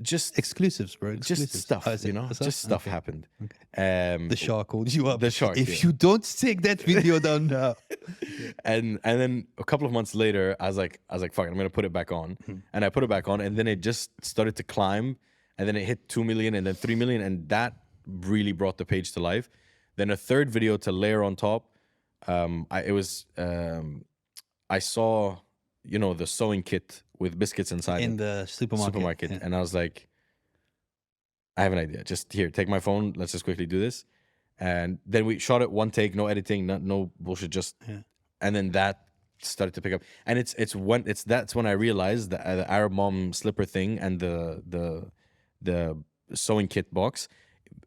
Just exclusives, bro. Exclusives. Just stuff, you know. Just stuff happened. Okay. The shark called you up. The shark. If you don't take that video down now. And then a couple of months later, I was like, fuck it, I'm gonna put it back on. And I put it back on, and then it just started to climb, and then it hit 2 million, and then 3 million, and that really brought the page to life. Then a third video to layer on top. I saw, you know, the sewing kit with biscuits inside in the supermarket. Yeah. And I was like, I have an idea. Just here, take my phone. Let's just quickly do this. And then we shot it one take, no editing, no bullshit. Just and then that started to pick up. And that's when I realized the Arab mom slipper thing and the sewing kit box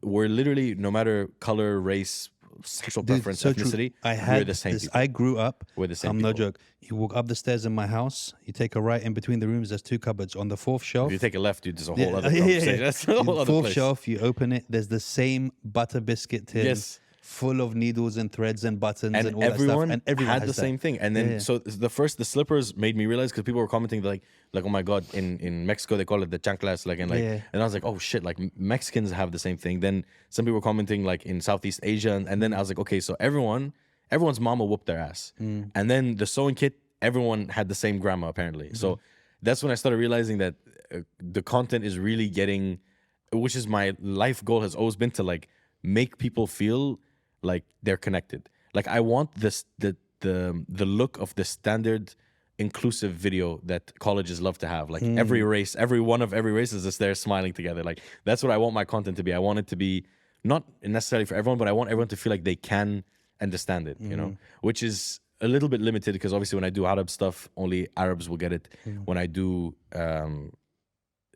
were literally, no matter color, race, sexual preference, ethnicity, we're the same people. I grew up. We're the same. I'm no joke. You walk up the stairs in my house. You take a right in between the rooms. There's 2 cupboards. On the 4th shelf, if you take a left, there's a whole other conversation. That's a whole other 4th place. shelf, you open it. There's the same butter biscuit tin, full of needles and threads and buttons and all that stuff. And everyone had the same thing. And then so the slippers made me realize, because people were commenting like oh my god, in Mexico they call it the chanclas, like and I was like, oh shit, like Mexicans have the same thing. Then some people were commenting like in Southeast Asia, and then I was like, okay, so everyone's mama whooped their ass. And then the sewing kit, everyone had the same grandma apparently. So that's when I started realizing that the content is really getting, which is my life goal has always been to like make people feel like they're connected. Like I want the look of the standard inclusive video that colleges love to have. Like every race, every race is just there smiling together. Like that's what I want my content to be. I want it to be not necessarily for everyone, but I want everyone to feel like they can understand it, you know, which is a little bit limited because obviously when I do Arab stuff, only Arabs will get it. When I do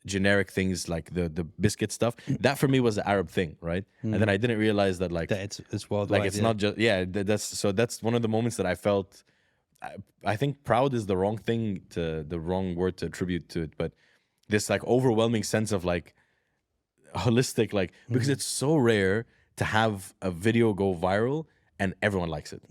generic things like the biscuit stuff, that for me was the Arab thing, right? And then I didn't realize that like that it's worldwide. like it's not just that's one of the moments that I felt. I think proud is the wrong word to attribute to it, but this like overwhelming sense of like holistic, like because it's so rare to have a video go viral and everyone likes it.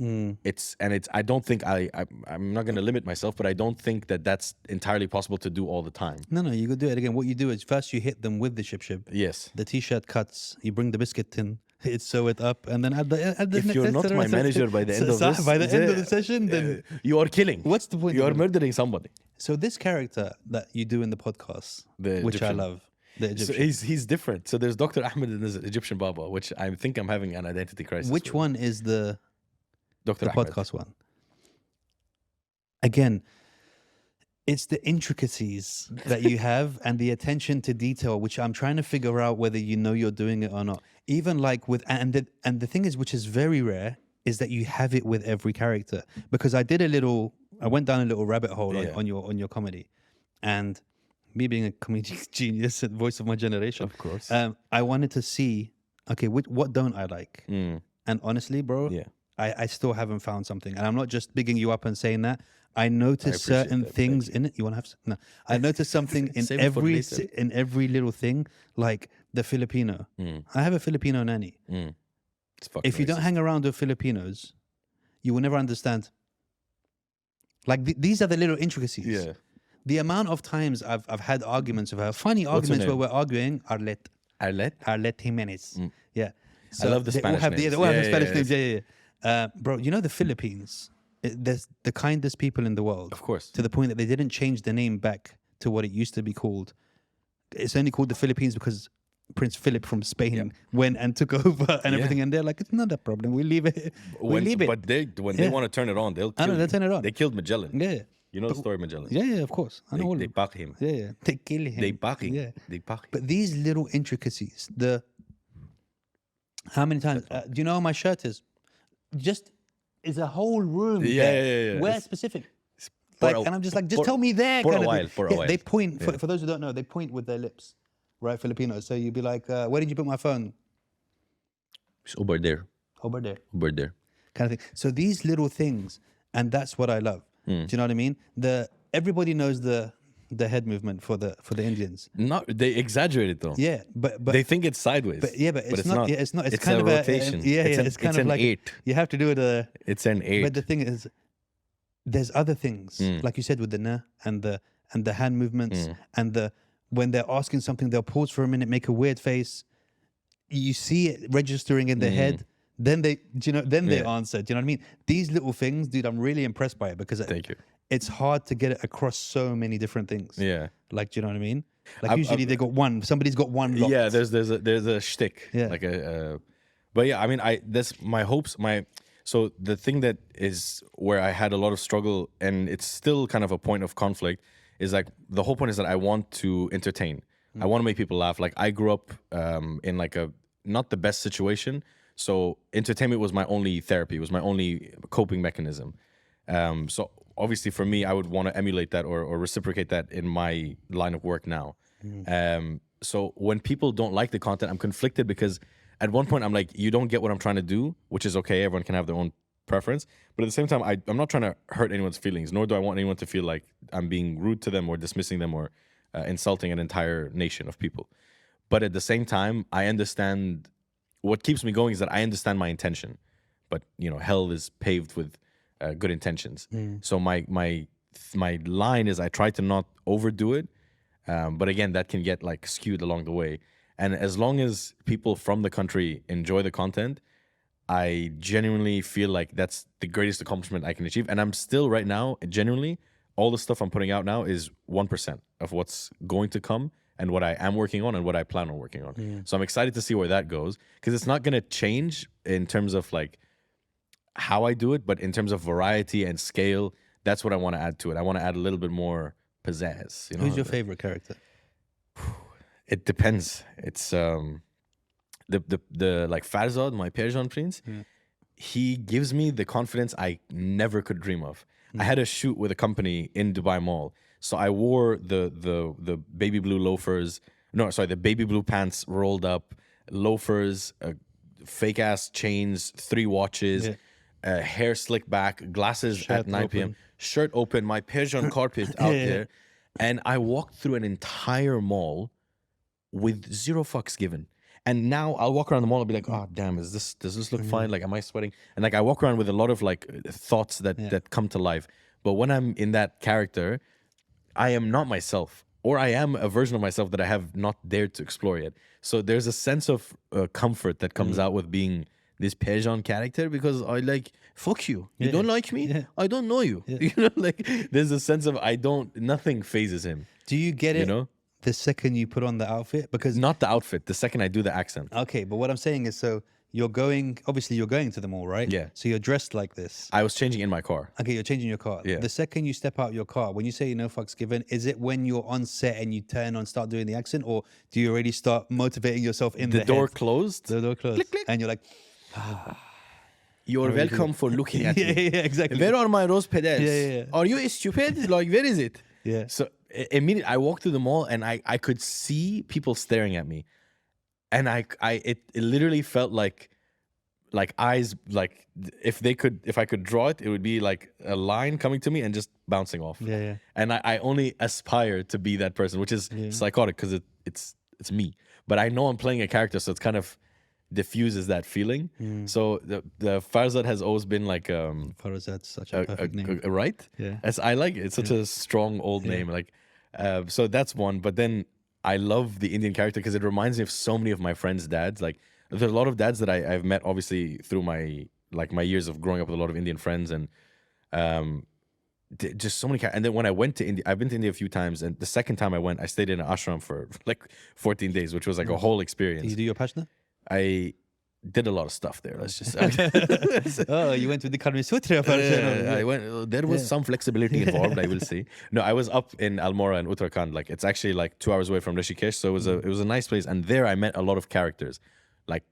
It's I don't think I'm not going to limit myself, but I don't think that that's entirely possible to do all the time. No, you could do it again. What you do is first you hit them with the ship. Yes. The t-shirt cuts. You bring the biscuit tin. Sew it up, and then at the if you're not my manager by the end of this, by the end of the session, then you are killing. What's the point? You are murdering somebody. So this character that you do in the podcast, which Egyptian. I love, the Egyptian. So he's different. So there's Dr. Ahmed and there's Egyptian Baba, which I think I'm having an identity crisis. Which one is the Dr. the Ahmed podcast one? Again, it's the intricacies that you have and the attention to detail, which I'm trying to figure out whether you know you're doing it or not. Even like with and the thing is, which is very rare, is that you have it with every character. Because I went down a little rabbit hole on your comedy, and me being a comedic genius and voice of my generation, of course, I wanted to see, okay, what don't I like? And honestly, bro, I still haven't found something. And I'm not just bigging you up and saying that. I noticed certain things in it. You want to have no? I noticed something in every little thing, like the Filipino. I have a Filipino nanny. If you don't hang around with Filipinos, you will never understand. Like these are the little intricacies. Yeah. The amount of times I've had arguments with her, funny arguments where we're arguing. Arlet Jimenez. Yeah. So I love the Spanish names. They all have the Spanish names. Yeah. Bro, you know the Philippines. There's the kindest people in the world. Of course. To the point that they didn't change the name back to what it used to be called. It's only called the Philippines because Prince Philip from Spain went and took over and everything. And they're like, it's not a problem. We leave it. But they want to turn it on, they'll turn it on. They killed Magellan. Yeah. You know the story of Magellan? Yeah, of course. I know all of They them. pack him. Yeah. They kill him. They pack him. Yeah. They pack him. But these little intricacies, how many times? Do you know how my shirt is? Is a whole room. Yeah. Where specific? Like, and I'm just like, just tell me there. For a while. They point, for those who don't know, they point with their lips, right? Filipinos. So you'd be like, where did you put my phone? It's over there. Over there. Over there. Kind of thing. So these little things, and that's what I love. Do you know what I mean? Everybody knows the head movement for the Indians. No, they exaggerate it though. Yeah, but they think it's sideways. But it's not. Yeah, it's not. It's kind a of rotation. It's kind of like 8. You have to do it. It's an 8. But the thing is, there's other things, like you said, with the na and the hand movements and when they're asking something, they'll pause for a minute, make a weird face. You see it registering in their head. Then they answer. Do you know what I mean? These little things, dude, I'm really impressed by it because Thank you. It's hard to get it across so many different things. Yeah. Like, do you know what I mean? Like usually they got one. Somebody's got one locked. Yeah, there's a shtick. Yeah. Like but yeah, I mean, that's my hopes. So the thing that is where I had a lot of struggle, and it's still kind of a point of conflict, is like the whole point is that I want to entertain. I want to make people laugh. Like I grew up in like a not the best situation, so entertainment was my only therapy. It was my only coping mechanism. So obviously for me, I would want to emulate that or reciprocate that in my line of work now. So when people don't like the content, I'm conflicted because at one point I'm like, you don't get what I'm trying to do, which is okay. Everyone can have their own preference. But at the same time, I'm not trying to hurt anyone's feelings, nor do I want anyone to feel like I'm being rude to them or dismissing them or insulting an entire nation of people. But at the same time, I understand what keeps me going is that I understand my intention. But, you know, hell is paved with good intentions. So my line is I try to not overdo it. But again, that can get like skewed along the way. And as long as people from the country enjoy the content, I genuinely feel like that's the greatest accomplishment I can achieve. And I'm still right now, genuinely, all the stuff I'm putting out now is 1% of what's going to come and what I am working on and what I plan on working on. So I'm excited to see where that goes, because it's not going to change in terms of like how I do it, but in terms of variety and scale, that's what I want to add to it. I want to add a little bit more pizzazz. You know? Who's your favorite character? It depends. It's the like Farazad, my Persian prince. He gives me the confidence I never could dream of. I had a shoot with a company in Dubai Mall, so I wore the baby blue loafers. No, sorry, the baby blue pants rolled up, loafers, fake ass chains, 3 watches, hair slicked back, glasses Shirt at 9 p.m. open. Shirt open, my Persian carpet out there, and I walked through an entire mall with 0 fucks given. And now I'll walk around the mall and be like, oh damn, does this look fine? Like, am I sweating? And like I walk around with a lot of like thoughts that come to life. But when I'm in that character, I am not myself, or I am a version of myself that I have not dared to explore yet. So there's a sense of comfort that comes out with being this Persian character, because I like, fuck you. You don't like me? I don't know you. You know, like there's a sense of nothing phases him. Do you get it? You know? The second you put on the outfit? Because Not the outfit, the second I do the accent. okay, but what I'm saying is, so obviously you're going to the mall, right? Yeah. So you're dressed like this. I was changing in my car. Okay, you're changing your car. Yeah. The second you step out your car, when you say no fucks given, is it when you're on set and you turn on, start doing the accent, or do you already start motivating yourself in The the door head? closed. The door closed. Click, click. And you're like, You're welcome for looking at yeah, me. yeah, exactly. Where are my rose pedals? Yeah. Are you stupid? Like, where is it? Yeah. So immediately I walked through the mall and I could see people staring at me, and it literally felt like eyes, like if I could draw it, it would be like a line coming to me and just bouncing off. Yeah. And I only aspire to be that person, which is psychotic because it's me. But I know I'm playing a character, so it's kind of diffuses that feeling. So the Farazad has always been like Farazad's such a perfect name. right? Yeah. I like it. It's such a strong old name. Like so that's one. But then I love the Indian character because it reminds me of so many of my friends' dads. Like there's a lot of dads that I've met obviously through my years of growing up with a lot of Indian friends, and just so many. And then when I went to India, I've been to India a few times, and the second time I went, I stayed in an ashram for like 14 days, which was like a whole experience. Did you do your Pashna? I did a lot of stuff there. Let's just. Oh, you went with the connoisseur. I went. There was some flexibility involved, I will say. No, I was up in Almora in Uttarakhand. Like it's actually like 2 hours away from Rishikesh, so it was a nice place. And there I met a lot of characters, like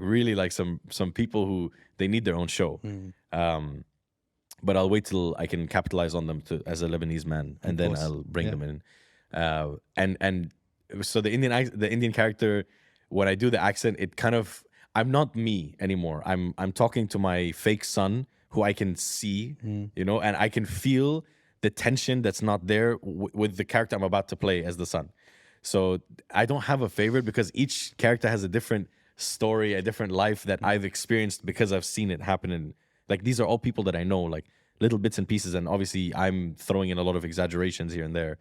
really like some people who they need their own show. But I'll wait till I can capitalize on them as a Lebanese man, and then I'll bring them in. And so the Indian character, when I do the accent, it kind of, I'm not me anymore. I'm talking to my fake son, who I can see, you know, and I can feel the tension that's not there with the character I'm about to play as the son. So I don't have a favorite because each character has a different story, a different life that I've experienced because I've seen it happen. And like these are all people that I know, like little bits and pieces, and obviously I'm throwing in a lot of exaggerations here and there.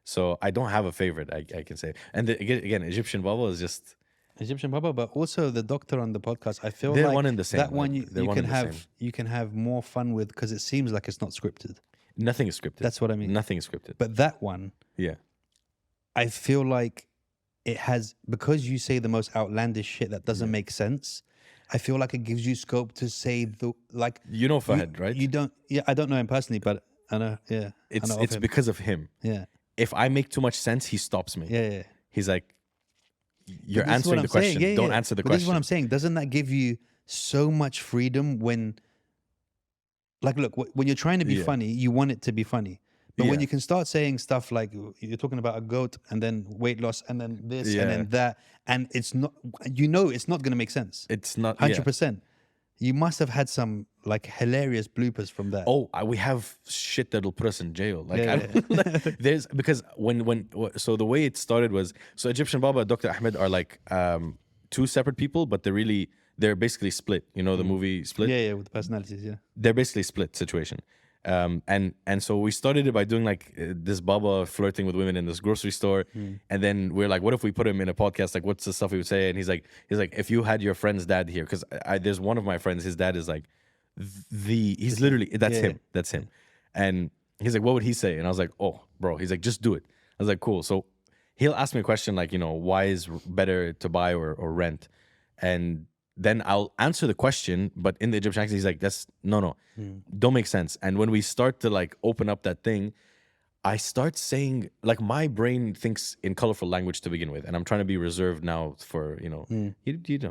So I don't have a favorite, I can say. And again, Egyptian Baba is just Egyptian Baba, but also the doctor on the podcast. I feel they're like one and the same. that one you They're one can and the have same. you can have more fun with because it seems like it's not scripted. Nothing is scripted. That's what I mean. Nothing is scripted. But that one, Yeah. I feel like it has, because you say the most outlandish shit that doesn't make sense. I feel like it gives you scope to say You know Fahad, right? You don't. Yeah, I don't know him personally, but I know. Yeah, I know of It's him. because of him. Yeah, If I make too much sense, he stops me. yeah. He's like, you're But this is what answering I'm the question. saying. Yeah, Don't yeah. answer the But question. This is what I'm saying. Doesn't that give you so much freedom when, like, look, when you're trying to be funny, you want it to be funny. But when Yeah. you can start saying stuff like you're talking about a goat and then weight loss and then this Yeah. and then that, and it's not, it's not going to make sense. It's not 100%. You must have had some like hilarious bloopers from that. Oh, we have shit that'll put us in jail. Like, Yeah, I don't, like there's because so the way it started was, so Egyptian Baba and Dr. Ahmed are like two separate people, but they're basically split. You know the movie Split? Yeah, with the personalities, yeah. They're basically split situation. And so we started it by doing like this Baba flirting with women in this grocery store, and then we're like, what if we put him in a podcast? Like, what's the stuff he would say? And he's like, if you had your friend's dad here, because there's one of my friends, his dad is like he's literally that's him, and He's like, what would he say? And I was like, oh, bro. He's like, just do it. I was like, cool. So he'll ask me a question like, why is better to buy or rent? And then I'll answer the question, but in the Egyptian accent, he's like, that's no, don't make sense. And when we start to like open up that thing, I start saying, like, my brain thinks in colorful language to begin with, and I'm trying to be reserved now for,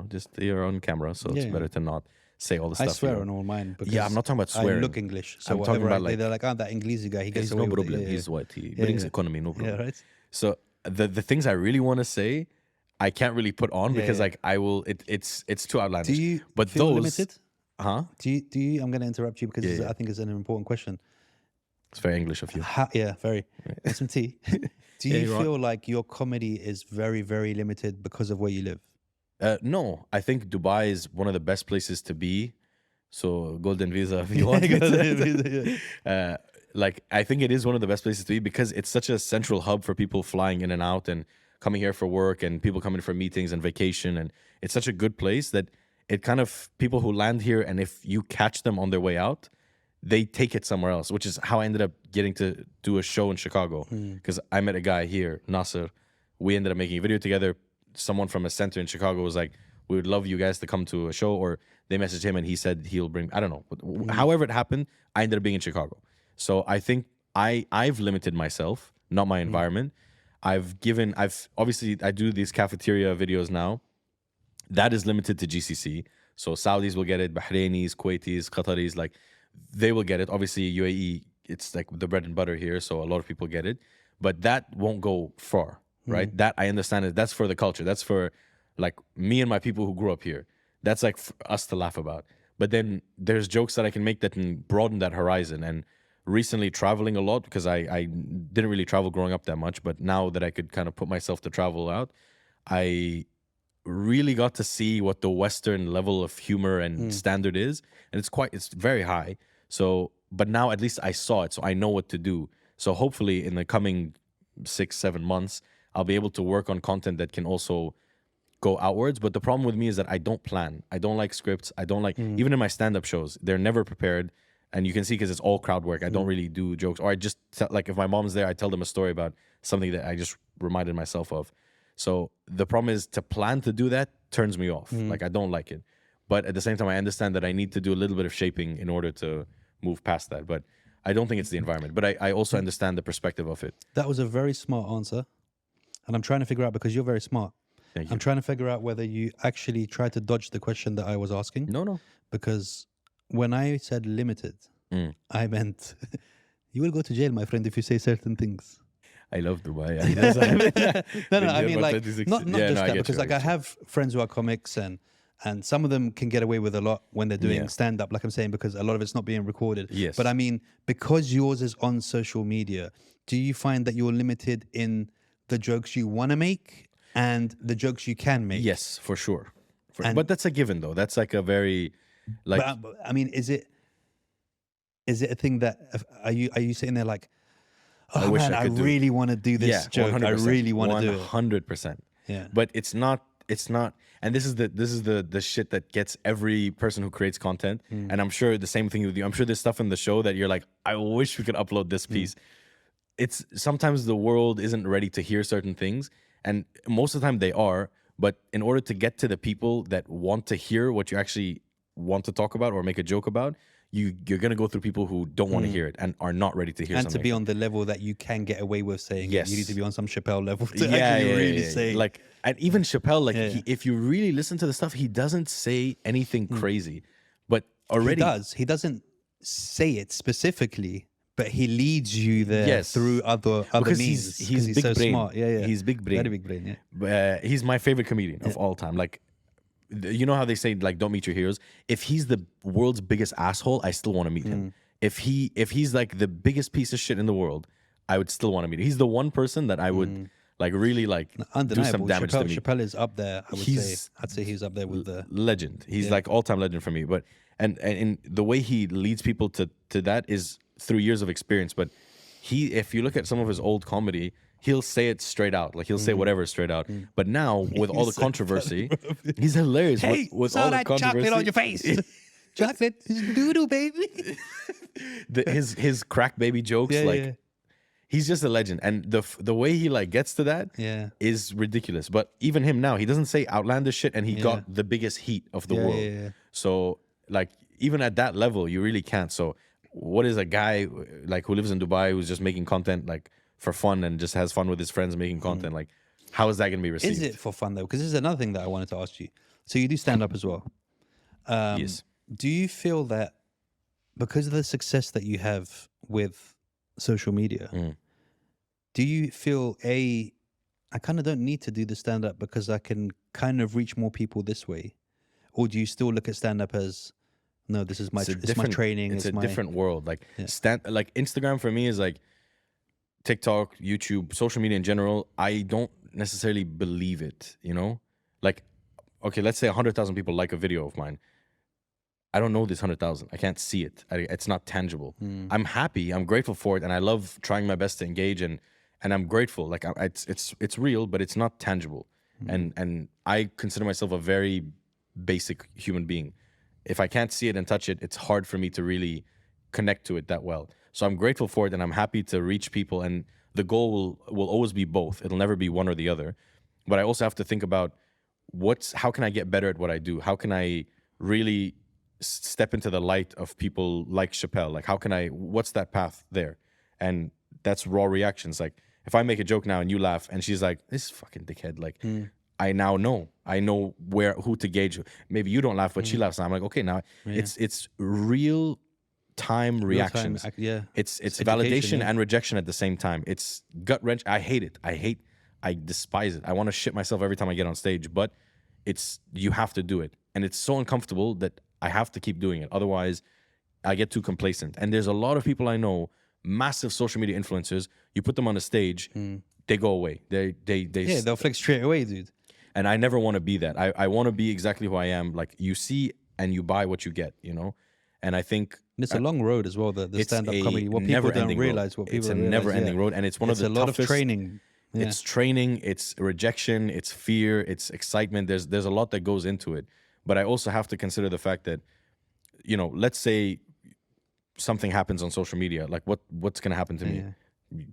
just you're on camera, so it's better to not say all the stuff. I swear on all mine. Because I'm not talking about swearing. I look English, so I'm talking about they're like, that English guy, he gets he's away no with problem. it. He's white. He brings economy, no problem. Yeah, right. So the things I really want to say, I can't really put on because like I will. It's too outlandish. Do you but feel those, limited? Huh? Do you? I'm going to interrupt you because I think it's an important question. It's very English of you. Very. Want some tea? Do you feel like your comedy is very, very limited because of where you live? No, I think Dubai is one of the best places to be. So golden visa if you want. Like I think it is one of the best places to be because it's such a central hub for people flying in and out and coming here for work and people coming for meetings and vacation. And it's such a good place that it kind of people who land here and if you catch them on their way out, they take it somewhere else, which is how I ended up getting to do a show in Chicago. Because I met a guy here, Nasser. We ended up making a video together. Someone from a center in Chicago was like, we would love you guys to come to a show. Or they messaged him and he said he'll bring, I don't know. However it happened, I ended up being in Chicago. So I think I've limited myself, not my environment. Obviously I do these cafeteria videos now. That is limited to GCC. So Saudis will get it, Bahrainis, Kuwaitis, Qataris, like, they will get it. Obviously, UAE, it's like the bread and butter here, so a lot of people get it. But that won't go far, right? That I understand it. That's for the culture. That's for like me and my people who grew up here. That's like for us to laugh about. But then there's jokes that I can make that can broaden that horizon. And recently traveling a lot because I didn't really travel growing up that much. But now that I could kind of put myself to travel out, I really got to see what the Western level of humor and standard is, and it's very high. So, but now at least I saw it, so I know what to do. So hopefully in the coming 6-7 months, I'll be able to work on content that can also go outwards. But the problem with me is that I don't plan. I don't like scripts. I don't like even in my stand-up shows, they're never prepared, and you can see because it's all crowd work. I don't really do jokes, or I just like if my mom's there, I tell them a story about something that I just reminded myself of. So the problem is to plan to do that turns me off. Like I don't like it. But at the same time, I understand that I need to do a little bit of shaping in order to move past that. But I don't think it's the environment. But I also understand the perspective of it. That was a very smart answer. And I'm trying to figure out, because you're very smart. Thank you. I'm trying to figure out whether you actually tried to dodge the question that I was asking. No. Because when I said limited, I meant you will go to jail, my friend, if you say certain things. I love Dubai. No, I mean like not just that, because like I have friends who are comics and some of them can get away with a lot when they're doing stand up, like I'm saying, because a lot of it's not being recorded. Yes. But I mean, because yours is on social media, do you find that you're limited in the jokes you want to make and the jokes you can make? Yes, for sure. But that's a given though. That's like a very like. But, I mean, is it a thing that are you sitting there like, oh man, I really want to do this joke. 100%. I really want to do it. 100%. Yeah. But it's not. And this is the shit that gets every person who creates content. And I'm sure the same thing with you. I'm sure there's stuff in the show that you're like, I wish we could upload this piece. It's sometimes the world isn't ready to hear certain things, and most of the time they are. But in order to get to the people that want to hear what you actually want to talk about or make a joke about, you're going to go through people who don't want to hear it and are not ready to hear and something. to be on the level that you can get away with saying yes. it. You need to be on some Chappelle level to actually really say. Like, and even Chappelle, like, if you really listen to the stuff, he doesn't say anything crazy. But already... He doesn't say it specifically, but he leads you there through other means. He's big so brain. Smart. Yeah. He's big brain. Very big brain, yeah. He's my favorite comedian of all time. Like, you know how they say, like, don't meet your heroes? If he's the world's biggest asshole, I still want to meet him. If he's like the biggest piece of shit in the world, I would still want to meet him. He's the one person that I would like really like do some damage to me. Chappelle is up there, I would say. I'd say he's up there with the legend. He's like all-time legend for me. But and the way he leads people to that is through years of experience. But if you look at some of his old comedy, he'll say it straight out. Like, he'll say whatever straight out. But now, with all the controversy, he's hilarious. Hey, with saw all that the chocolate controversy on your face. chocolate doodle, baby. His crack baby jokes, like he's just a legend, and the way he like gets to that is ridiculous. But even him now, he doesn't say outlandish shit, and he got the biggest heat of the world. So like even at that level, you really can't. So what is a guy like who lives in Dubai who's just making content like for fun and just has fun with his friends making content? Like, how is that going to be received? Is it for fun though? Because this is another thing that I wanted to ask you. So you do stand up as well. Yes. Do you feel that because of the success that you have with social media, do you feel I kind of don't need to do the stand up because I can kind of reach more people this way? Or do you still look at stand up as, no, this is my, it's my training. It's a different world. Like like Instagram for me is like TikTok, YouTube, social media in general. I don't necessarily believe it, you know? Like, okay, let's say 100,000 people like a video of mine. I don't know this 100,000. I can't see it. It's not tangible. I'm happy. I'm grateful for it, and I love trying my best to engage, and I'm grateful. Like it's real, but it's not tangible. And I consider myself a very basic human being. If I can't see it and touch it, it's hard for me to really connect to it that well. So I'm grateful for it, and I'm happy to reach people. And the goal will always be both. It'll never be one or the other. But I also have to think about how can I get better at what I do? How can I really step into the light of people like Chappelle? Like, what's that path there? And that's raw reactions. Like, if I make a joke now and you laugh and she's like, this fucking dickhead, like, I now know. I know who to gauge. Maybe you don't laugh, but she laughs. And I'm like, okay, now it's real time reactions. It's validation and rejection at the same time. It's gut wrench. I hate it. I despise it. I want to shit myself every time I get on stage, but you have to do it. And it's so uncomfortable that I have to keep doing it. Otherwise, I get too complacent. And there's a lot of people I know, massive social media influencers, you put them on a stage, they go away. They'll flick straight away, dude. And I never want to be that. I want to be exactly who I am. Like, you see and you buy what you get, you know? And I think it's a long road as well, the stand-up comedy. What people don't realize, it's a never-ending road, and it's one of the toughest. It's a lot of training. It's training, it's rejection, it's fear, it's excitement. There's a lot that goes into it. But I also have to consider the fact that, you know, let's say something happens on social media. Like, what's going to happen to me?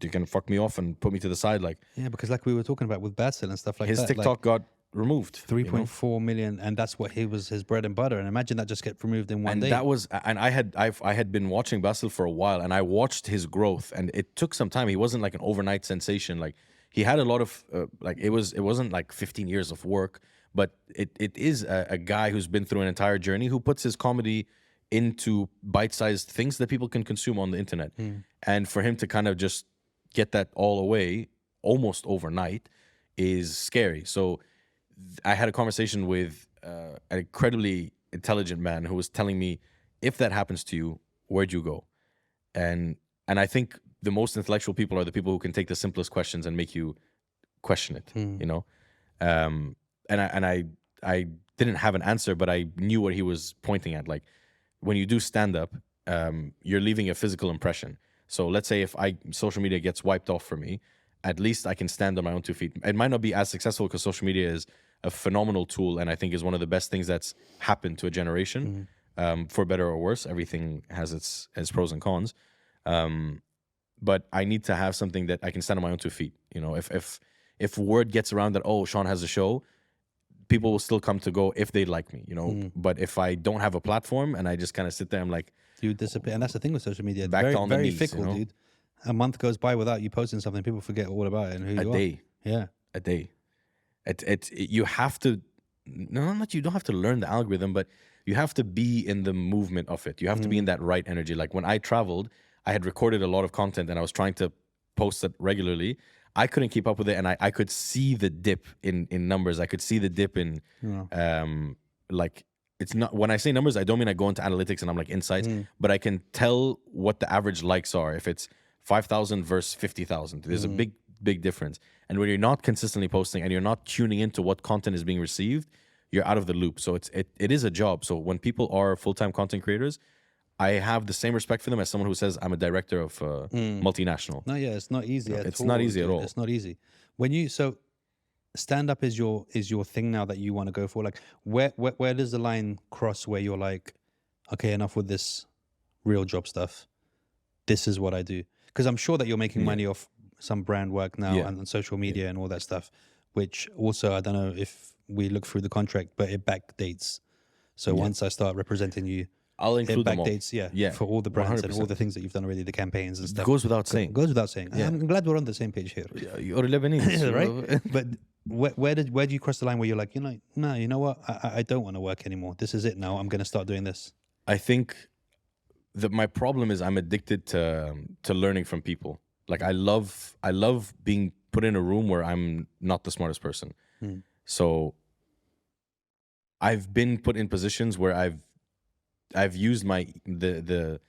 You're going to fuck me off and put me to the side? Like, because like we were talking about with Basil and stuff like his that. His TikTok like, got removed. 3.4 million, and that's what was his bread and butter. And imagine that just get removed in one day. And I had been watching Basil for a while, and I watched his growth, and it took some time. He wasn't like an overnight sensation. Like, he had a lot of it wasn't like 15 years of work, but it is a guy who's been through an entire journey, who puts his comedy into bite-sized things that people can consume on the internet. And for him to kind of just get that all away almost overnight is scary. So I had a conversation with an incredibly intelligent man who was telling me, if that happens to you, where'd you go? And I think the most intellectual people are the people who can take the simplest questions and make you question it, you know? And I didn't have an answer, but I knew what he was pointing at. Like, when you do stand-up, you're leaving a physical impression. So let's say if social media gets wiped off for me, at least I can stand on my own 2 feet. It might not be as successful because social media is a phenomenal tool, and I think is one of the best things that's happened to a generation, for better or worse. Everything has its pros and cons. But I need to have something that I can stand on my own 2 feet. You know, if word gets around that, oh, Shawn has a show, people will still come to go if they like me, you know. But if I don't have a platform and I just kind of sit there, I'm like, you disappear. And that's the thing with social media. It's back very, on the very knees, fickle, you know? dude. A month goes by without you posting something, people forget all about it and who you are. A day. You have to, you don't have to learn the algorithm, but you have to be in the movement of it. You have to be in that right energy. Like, when I traveled, I had recorded a lot of content and I was trying to post it regularly. I couldn't keep up with it, and I could see the dip in numbers. I could see the dip in like, it's not, when I say numbers, I don't mean I go into analytics and I'm like insights, but I can tell what the average likes are. If it's 5,000 versus 50,000, there's a big difference. And when you're not consistently posting and you're not tuning into what content is being received, you're out of the loop. So it is a job. So when people are full-time content creators, I have the same respect for them as someone who says I'm a director of multinational. No, it's not easy. It's not easy at all. It's not easy. So stand up is your thing now that you want to go for. Like, where does the line cross where you're like, okay, enough with this real job stuff. This is what I do. Because I'm sure that you're making money off some brand work now and on social media and all that stuff, which also, I don't know if we look through the contract, but it backdates. So once I start representing you, I'll include them all. Backdates, for all the brands 100%. and all the things that you've done already, the campaigns and stuff. Goes without saying. Goes without saying. I'm glad we're on the same page here. Yeah, you're Lebanese, right? But where do you cross the line where you're like, no, you know what? I don't want to work anymore. This is it now. I'm going to start doing this. I think that my problem is I'm addicted to learning from people. Like I love being put in a room where I'm not the smartest person. So I've been put in positions where I've used the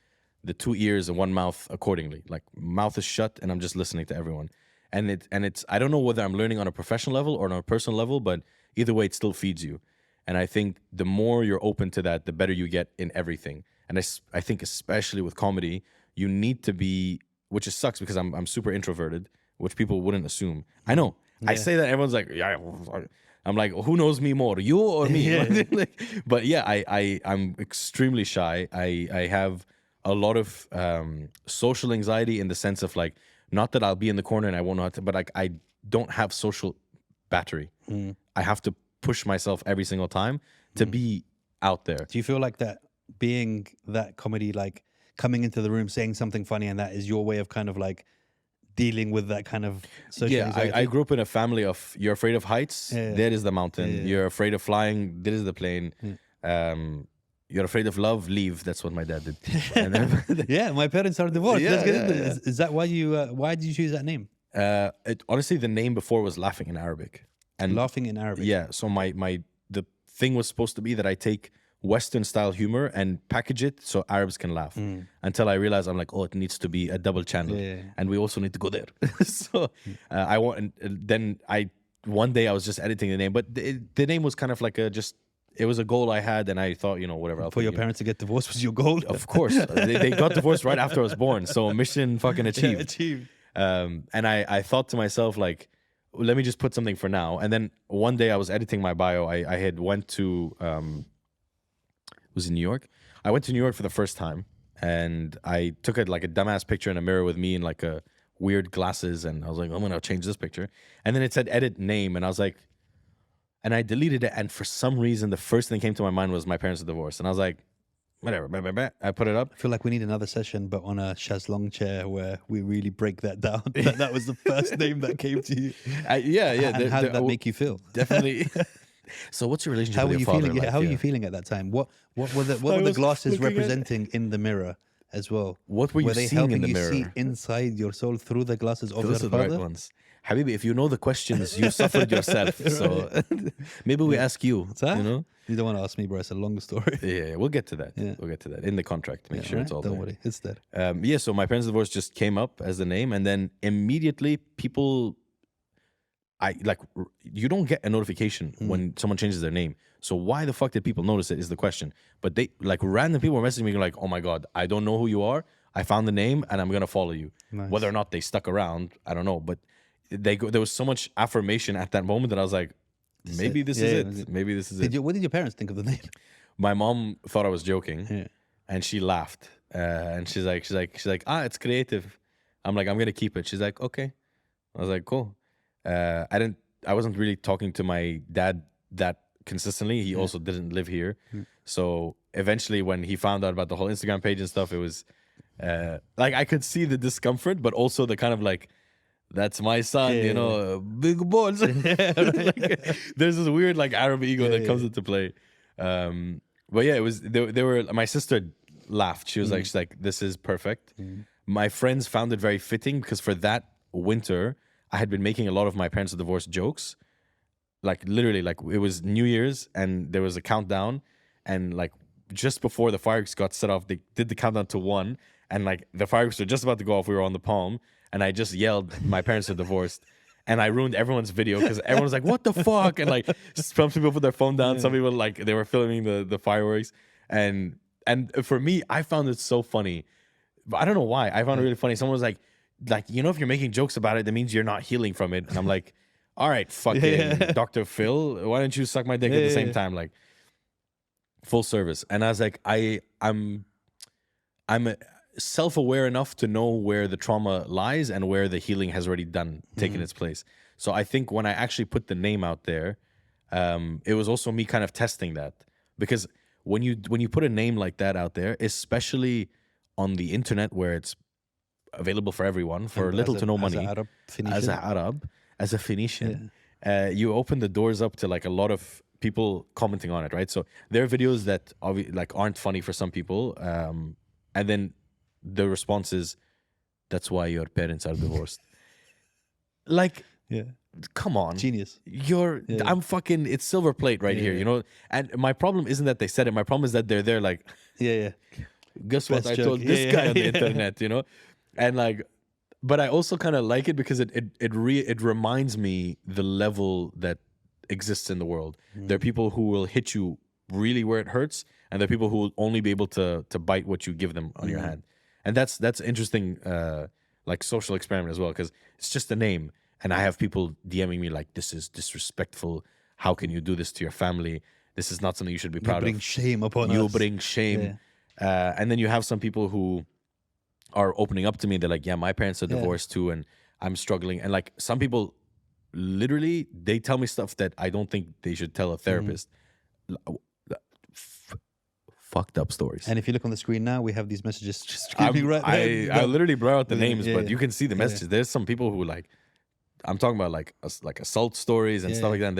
2 ears and 1 mouth accordingly. Like mouth is shut and I'm just listening to everyone. And it's I don't know whether I'm learning on a professional level or on a personal level, but either way it still feeds you. And I think the more you're open to that, the better you get in everything. And I think especially with comedy, you need to be, which is sucks because I'm super introverted, which people wouldn't assume. I know. I say that, everyone's like, yeah. I'm like, who knows me more, you or me? But yeah, I'm extremely shy. I have a lot of social anxiety in the sense of like, not that I'll be in the corner and I won't know how to, but like I don't have social battery. I have to push myself every single time to be out there. Do you feel like that being that comedy, like coming into the room, saying something funny, and that is your way of kind of like dealing with that kind of social anxiety? I grew up in a family of, you're afraid of heights, there is the mountain. You're afraid of flying, there is the plane. You're afraid of love, leave. That's what my dad did. And then, my parents are divorced. Yeah, Is that why why did you choose that name? Honestly, the name before was Laughing in Arabic. And Laughing in Arabic. Yeah, so the thing was supposed to be that I take Western style humor and package it so Arabs can laugh. Until I realized, I'm like, oh, it needs to be a double channel, and we also need to go there. So one day I was just editing the name, but the name was kind of like it was a goal I had, and I thought, whatever. For your parents to get divorced was your goal? Of course. They got divorced right after I was born, so mission fucking achieved. And I thought to myself, like, let me just put something for now. And then one day I was editing my bio. I had went to was in New York. I went to New York for the first time, and I took a dumbass picture in a mirror with me in like a weird glasses, and I was like, I'm gonna change this picture. And then it said edit name, and I was like, and I deleted it, and for some reason the first thing that came to my mind was my parents are divorced, and I was like, whatever, I put it up. I feel like we need another session, but on a chaise-longue chair, where we really break that down. that was the first name that came to you. And how did that make you feel? Definitely. So what's your relationship with your father? Feeling? How are you feeling at that time? What were the glasses representing in the mirror as well? What were you they seeing in the mirror? Were they helping you see inside your soul through the glasses of Those your are the father? right ones. Habibi, if you know the questions, you suffered yourself. So maybe we ask you, You don't want to ask me, bro. It's a long story. Yeah, we'll get to that. We'll get to that in the contract. Make sure it's all Don't there. worry, it's there. So my parents' divorce just came up as the name, and then immediately people, you don't get a notification when someone changes their name. So why the fuck did people notice it is the question. But they, random people were messaging me like, oh my God, I don't know who you are. I found the name and I'm going to follow you. Nice. Whether or not they stuck around, I don't know. But there was so much affirmation at that moment that I was like, maybe this is it. Maybe this is it. What did your parents think of the name? My mom thought I was joking, and she laughed. And she's like, it's creative. I'm like, I'm gonna keep it. She's like, okay. I was like, cool. I wasn't really talking to my dad that consistently. He also didn't live here. So eventually, when he found out about the whole Instagram page and stuff, it was I could see the discomfort, but also the kind of like, that's my son, big balls. There's this weird Arab ego that comes into play. But yeah, it was they were. My sister laughed. She was she's like, this is perfect. My friends found it very fitting because for that winter, I had been making a lot of my parents' divorce jokes. Literally, it was New Year's and there was a countdown, and just before the fireworks got set off, they did the countdown to 1, and the fireworks were just about to go off. We were on the palm. And I just yelled, my parents are divorced. And I ruined everyone's video because everyone was like, what the fuck? And some people put their phone down. Some people they were filming the fireworks. And for me, I found it so funny. But I don't know why. I found it really funny. Someone was like, if you're making jokes about it, that means you're not healing from it. And I'm like, all right, fucking Dr. Phil, why don't you suck my dick at the same time? Full service. And I was like, I I'm self-aware enough to know where the trauma lies and where the healing has already taken its place. So I think when I actually put the name out there, it was also me kind of testing that, because when you put a name like that out there, especially on the internet where it's available for everyone for And little as to no a money, Arab as Phoenician. an Arab, as a Phoenician, you open the doors up to like a lot of people commenting on it, right? So there are videos that like aren't funny for some people, and then the response is, "That's why your parents are divorced." Like, Yeah. come on, Genius. I'm fucking, it's silver plate right here, you know. And my problem isn't that they said it. My problem is that they're there like, Yeah. guess what Best I joke. told this Yeah, guy on the yeah. internet, you know. And like, but I also kind of like it because it reminds me the level that exists in the world. There are people who will hit you really where it hurts, and there are people who will only be able to bite what you give them on your hand. And that's interesting, like social experiment as well, because it's just a name. And I have people DMing me like, "This is disrespectful. How can you do this to your family? This is not something you should be You proud bring of. shame upon You us. bring shame." And then you have some people who are opening up to me. They're like, "Yeah, my parents are divorced too, and I'm struggling." And like some people, literally, they tell me stuff that I don't think they should tell a therapist. Fucked up stories. And if you look on the screen now, we have these messages just I screaming right there. I literally blur out the names, yeah, but yeah. you can see the messages. There's some people who like, I'm talking about like assault stories and stuff like that. And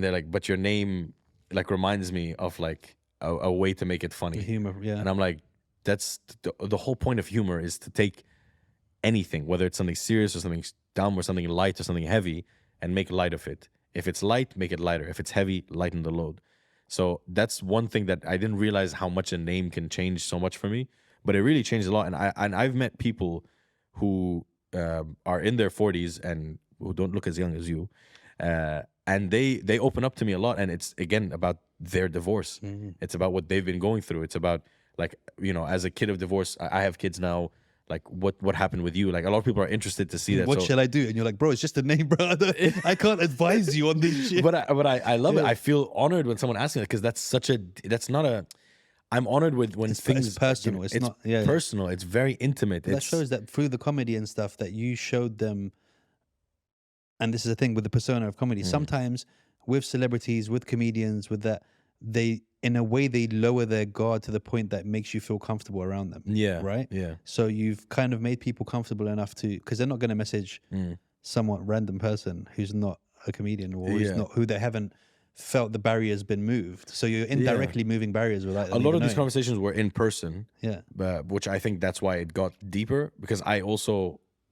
they're like, but your name like reminds me of like a way to make it funny. Humor, yeah. And I'm like, that's the whole point of humor, is to take anything, whether it's something serious or something dumb or something light or something heavy, and make light of it. If it's light, make it lighter. If it's heavy, lighten the load. So that's one thing that I didn't realize, how much a name can change so much for me, but it really changed a lot. And I've met people who are in their 40s and who don't look as young as you, and they open up to me a lot. And it's again about their divorce. It's about what they've been going through. It's about, like, you know, as a kid of divorce, I have kids now. Like, what happened with you? Like, a lot of people are interested to see that. What So, shall I do? And you're like, bro, it's just a name, bro. I can't advise you on this shit. but I love it. I feel honored when someone asks me that, because that's not a. I'm honored when things it's personal. It's not personal. It's very intimate. That shows that through the comedy and stuff that you showed them. And this is the thing with the persona of comedy. Sometimes with celebrities, with comedians, with that, they, in a way, they lower their guard to the point that makes you feel comfortable around them. Yeah. Right? Yeah. So you've kind of made people comfortable enough to, because they're not going to message somewhat random person who's not a comedian, or who's not, who they haven't felt the barrier's been moved. So you're indirectly moving barriers without a lot of these knowing. conversations were in person. Yeah. Which I think that's why it got deeper, because I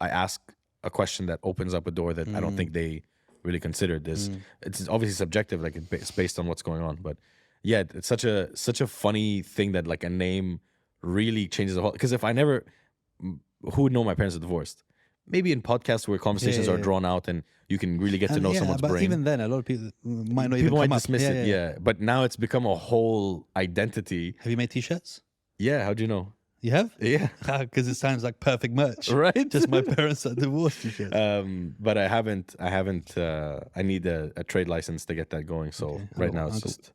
ask a question that opens up a door that I don't think they really considered. This it's obviously subjective, like it's based on what's going on, but yeah, it's such a funny thing that like a name really changes the whole. Because if I never, who would know my parents are divorced? Maybe in podcasts where conversations are drawn out and you can really get to know someone's but brain. Even then, a lot of people might not People even might come dismiss up. it, yeah. But now it's become a whole identity. Have you made t-shirts? Yeah, how'd you know? You have? Yeah. Because it sounds like perfect merch. Right? Just my parents are divorced t-shirts. But I haven't. I need a trade license to get that going. So right now it's just.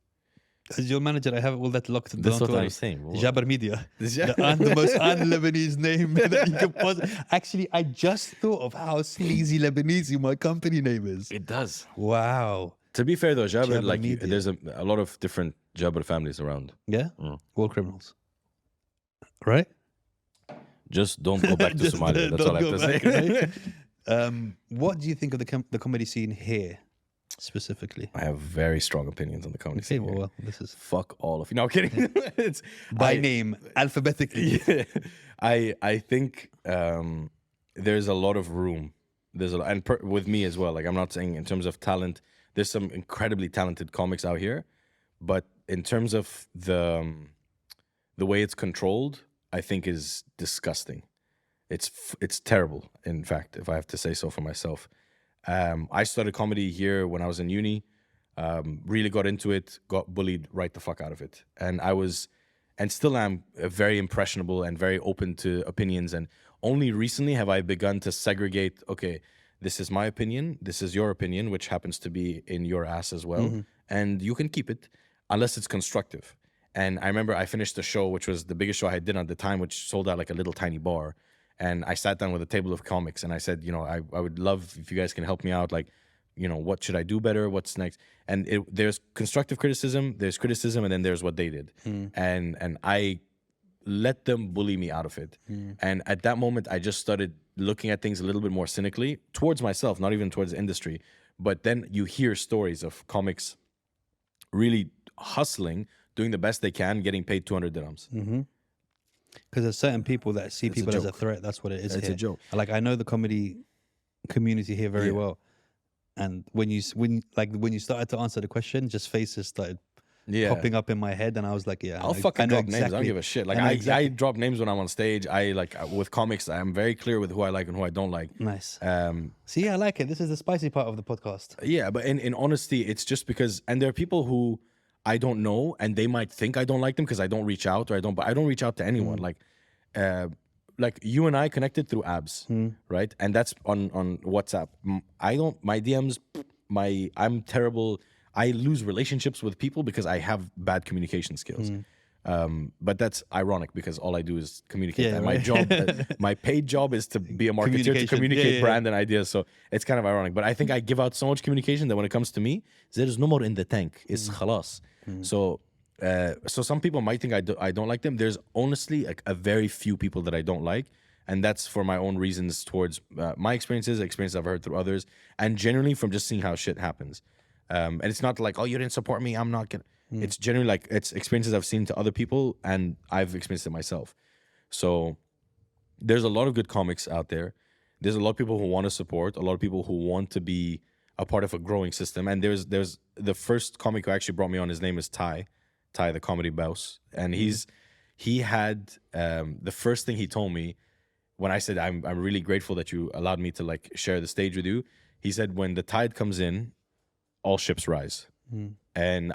As your manager, I have all that locked down. That's what I'm saying. Jabbar Media. The most un-Lebanese name that you could possibly. Actually, I just thought of how sleazy Lebanese my company name is. It does. Wow. To be fair though, Jabbar, Jabbar like Media. there's a lot of different Jabbar families around. Yeah? War criminals. Right? Just don't go back to Somalia. That's all I have to say. Right? What do you think of the comedy scene here, specifically? I have very strong opinions on the comedy Okay, scene. here. well, this is Fuck all of you. No, I'm kidding. It's by name, alphabetically. Yeah. I think there's a lot of room. With me as well. Like, I'm not saying in terms of talent. There's some incredibly talented comics out here, but in terms of the way it's controlled, I think is disgusting. It's terrible. In fact, if I have to say so for myself. I started comedy here when I was in uni. Really got into it. Got bullied right the fuck out of it, and still am very impressionable and very open to opinions. And only recently have I begun to segregate, okay, this is my opinion, this is your opinion, which happens to be in your ass as well. And you can keep it unless it's constructive. And I remember I finished the show, which was the biggest show I did at the time, which sold out like a little tiny bar. And I sat down with a table of comics and I said, you know, I would love if you guys can help me out. Like, you know, what should I do better? What's next? And there's constructive criticism, there's criticism, and then there's what they did. And I let them bully me out of it. And at that moment, I just started looking at things a little bit more cynically towards myself, not even towards the industry. But then you hear stories of comics really hustling, doing the best they can, getting paid 200 dirhams. Because there's certain people that see people as a threat. That's what it is. It's a joke. Like, I know the comedy community here very well. And when you started to answer the question, just faces started popping up in my head, and I was like, I'll fucking drop names. I don't give a shit. Like, I drop names when I'm on stage. I like with comics, I'm very clear with who I like and who I don't like. Nice. See, I like it. This is the spicy part of the podcast. Yeah, but in honesty, it's just because, and there are people who I don't know, and they might think I don't like them because I don't reach out, but I don't reach out to anyone. Like you and I connected through abs, right? And that's on WhatsApp. My DMs, I'm terrible. I lose relationships with people because I have bad communication skills. But that's ironic because all I do is communicate. And my job, my paid job is to be a marketer, to communicate brand and ideas. So it's kind of ironic. But I think I give out so much communication that when it comes to me, there is no more in the tank. It's khalas. So some people might think I don't like them. There's honestly like a very few people that I don't like. And that's for my own reasons towards my experiences I've heard through others. And generally from just seeing how shit happens. And it's not like, oh, you didn't support me, I'm not gonna. It's generally like it's experiences I've seen to other people and I've experienced it myself. So there's a lot of good comics out there. There's a lot of people who want to support, a lot of people who want to be a part of a growing system. And there's the first comic who actually brought me on, his name is Ty, the comedy boss. And he had the first thing he told me when I said I'm really grateful that you allowed me to like share the stage with you. He said, when the tide comes in, all ships rise. And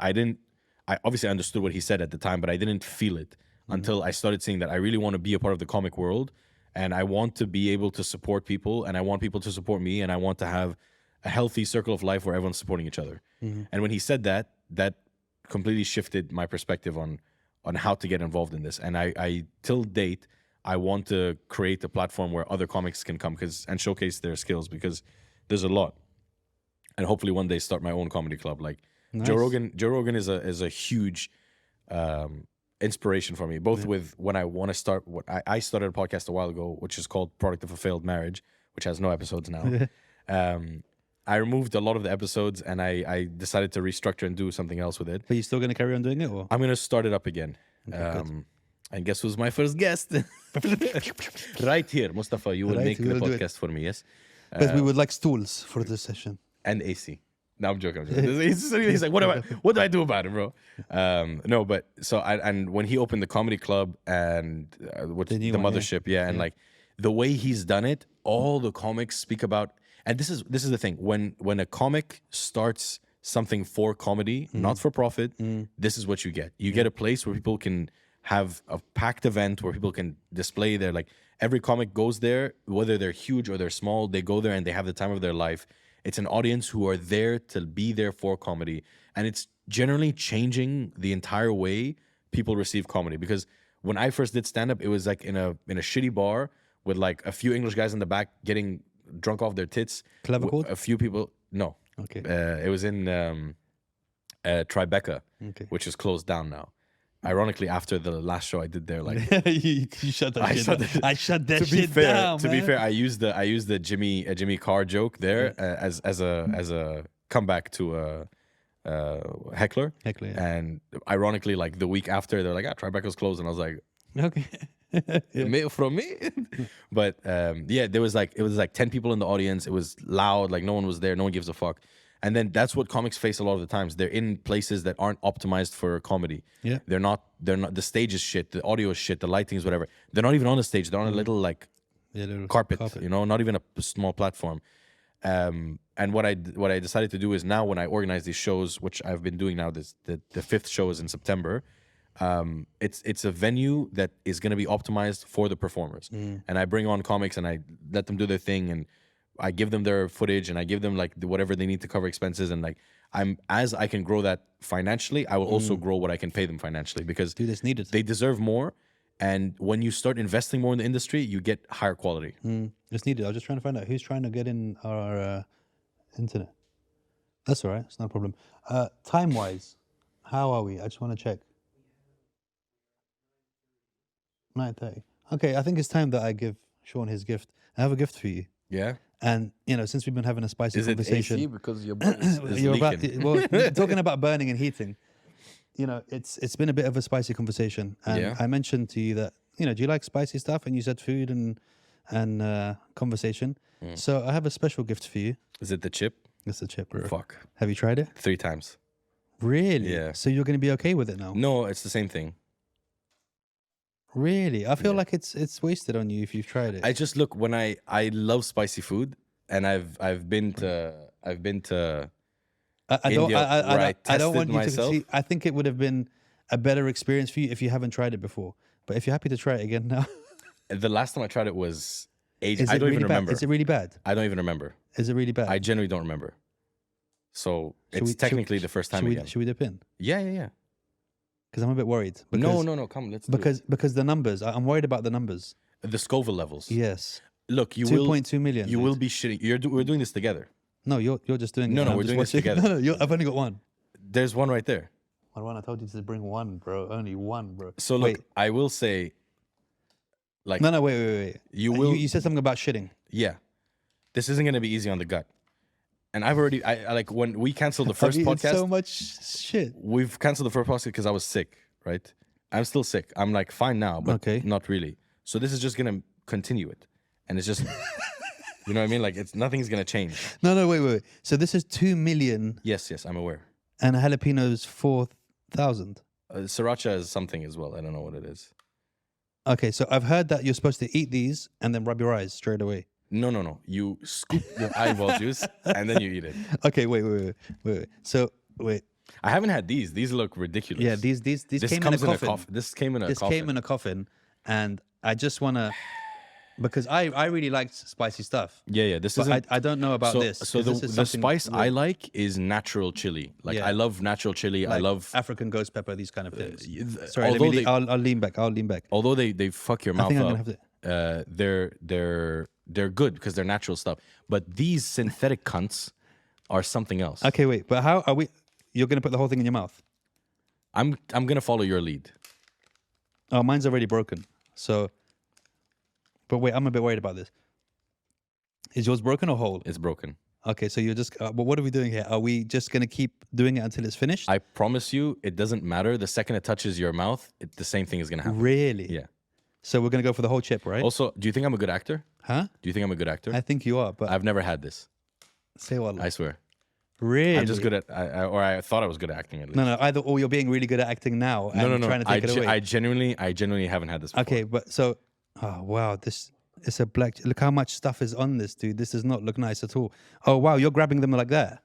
I obviously understood what he said at the time, but I didn't feel it until I started seeing that I really want to be a part of the comic world, and I want to be able to support people, and I want people to support me, and I want to have a healthy circle of life where everyone's supporting each other. And when he said that, that completely shifted my perspective on how to get involved in this. And I till date, I want to create a platform where other comics can come and showcase their skills, because there's a lot. And hopefully one day start my own comedy club. Like nice. Joe Rogan is a huge inspiration for me, both with when I want to start. I started a podcast a while ago, which is called Product of a Failed Marriage, which has no episodes now. I removed a lot of the episodes and I decided to restructure and do something else with it. But you still going to carry on doing it? Or? I'm going to start it up again. Okay, and guess who's my first guest? Right here, Mustafa, you will make the podcast for me, yes? But we would like stools for this session. And AC. No, I'm joking. He's like, what do I do about it, bro? No, but so and when he opened the comedy club and with the mothership, and like the way he's done it, all the comics speak about. And this is the thing, when a comic starts something for comedy, not for profit, this is what you get. You get a place where people can have a packed event where people can display their, like, every comic goes there, whether they're huge or they're small, they go there and they have the time of their life. It's an audience who are there to be there for comedy. And it's generally changing the entire way people receive comedy. Because when I first did stand-up, it was like in a shitty bar with like a few English guys in the back getting drunk off their tits. Clavichord? A few people, no. Okay. It was in Tribeca, which is closed down now. Ironically, after the last show I did there, like you shut that shit down. I shut that shit down. To be fair, I used the Jimmy Carr joke there as a comeback to a heckler. And ironically, like the week after, they're like, Tribeca's closed, and I was like, okay, from me. But there was like, it was like 10 people in the audience. It was loud, like no one was there, no one gives a fuck. And then that's what comics face a lot of the times. They're in places that aren't optimized for comedy. Yeah. They're not, the stage is shit, the audio is shit, the lighting is whatever. They're not even on the stage. They're on a little like carpet, you know, not even a small platform. And what I decided to do is now when I organize these shows, which I've been doing now, the fifth show is in September. It's a venue that is going to be optimized for the performers. And I bring on comics and I let them do their thing, and I give them their footage and I give them like whatever they need to cover expenses, and like as I can grow that financially, I will also grow what I can pay them financially, because Dude, it's needed. they deserve more. And when you start investing more in the industry, you get higher quality. It's needed. I was just trying to find out who's trying to get in our internet. That's all right. It's not a problem. Time-wise, how are we? I just want to check. 9:30. Okay, I think it's time that I give Shawn his gift. I have a gift for you. Yeah. And, you know, since we've been having a spicy Is it conversation. AC? Because your boat is You're leaking. well, talking about burning and heating, you know, it's been a bit of a spicy conversation. And Yeah. I mentioned to you that, you know, do you like spicy stuff? And you said food and conversation. So I have a special gift for you. Is it the chip? It's a chip, bro. Fuck. Have you tried it? 3 times. Really? Yeah. So you're going to be okay with it now? No, it's the same thing. Really? I feel like it's wasted on you if you've tried it. I just look, when I love spicy food, and I've been to I India, where I I don't tested want you myself. to see. I think it would have been a better experience for you if you haven't tried it before. But if you're happy to try it again now, The last time I tried it was ages. is I it don't really even bad? remember. Is it really bad? I don't even remember. Is it really bad? I genuinely don't remember. So Should it's we- technically the first time should we, again. should we dip in? Yeah. Because I'm a bit worried. No, Because, come, let's do it. because the numbers. I'm worried about the numbers. The Scoville levels. Yes. Look, you will 2.2 million. You dude. will be shitting. We're doing this together. No, you're just doing it. No, and no, I'm we're just doing this watching. together. No, I've only got one. There's one right there. Marwan, I told you to bring one, bro. Only one, bro. So look, wait. I will say, like, No, wait. you will. You said something about shitting. Yeah, this isn't gonna be easy on the gut. And I've already, I like when we canceled the first I've eaten podcast. so much shit. We've canceled the first podcast because I was sick. Right? I'm still sick. I'm like fine now, but Okay. not really. So this is just gonna continue it, and it's just, you know what I mean? Like nothing's gonna change. No, wait. So this is 2 million Yes, I'm aware. and jalapeno's 4,000. Sriracha is something as well. I don't know what it is. Okay, so I've heard that you're supposed to eat these and then rub your eyes straight away. No. You scoop your eyeball juice and then you eat it. Okay, wait. So wait, I haven't had these. These look ridiculous. yeah, these This came comes in a coffin. This came in a This coffin. came in a coffin, and I just wanna, because I really like spicy stuff. Yeah. This But isn't. I don't know about this. So 'cause this is the something spice I weird. like is natural chili. Like Yeah. I love natural chili. I Like love. African ghost pepper, these kind of things. Sorry, although I'll lean back. I'll lean back. Although they fuck your I mouth think I'm up, gonna have to. they're good because they're natural stuff. But these synthetic cunts are something else. Okay, wait, but how are we? You're gonna put the whole thing in your mouth? I'm gonna follow your lead. Oh, mine's already broken. So, but wait, I'm a bit worried about this. Is yours broken or whole? It's broken. Okay, so you're just. But what are we doing here? Are we just gonna keep doing it until it's finished? I promise you, it doesn't matter. The second it touches your mouth, the same thing is gonna happen. Really? Yeah. So we're gonna go for the whole chip, right? Also, do you think I'm a good actor? Huh? Do you think I'm a good actor? I think you are, but I've never had this. say what? I swear. Really? I'm just good at, I thought I was good at acting at least. No. Either or you're being really good at acting now and No. trying to take it away. I genuinely haven't had this before. Okay, but so, oh wow, it's a black. Look how much stuff is on this, dude. This does not look nice at all. Oh wow, you're grabbing them like that.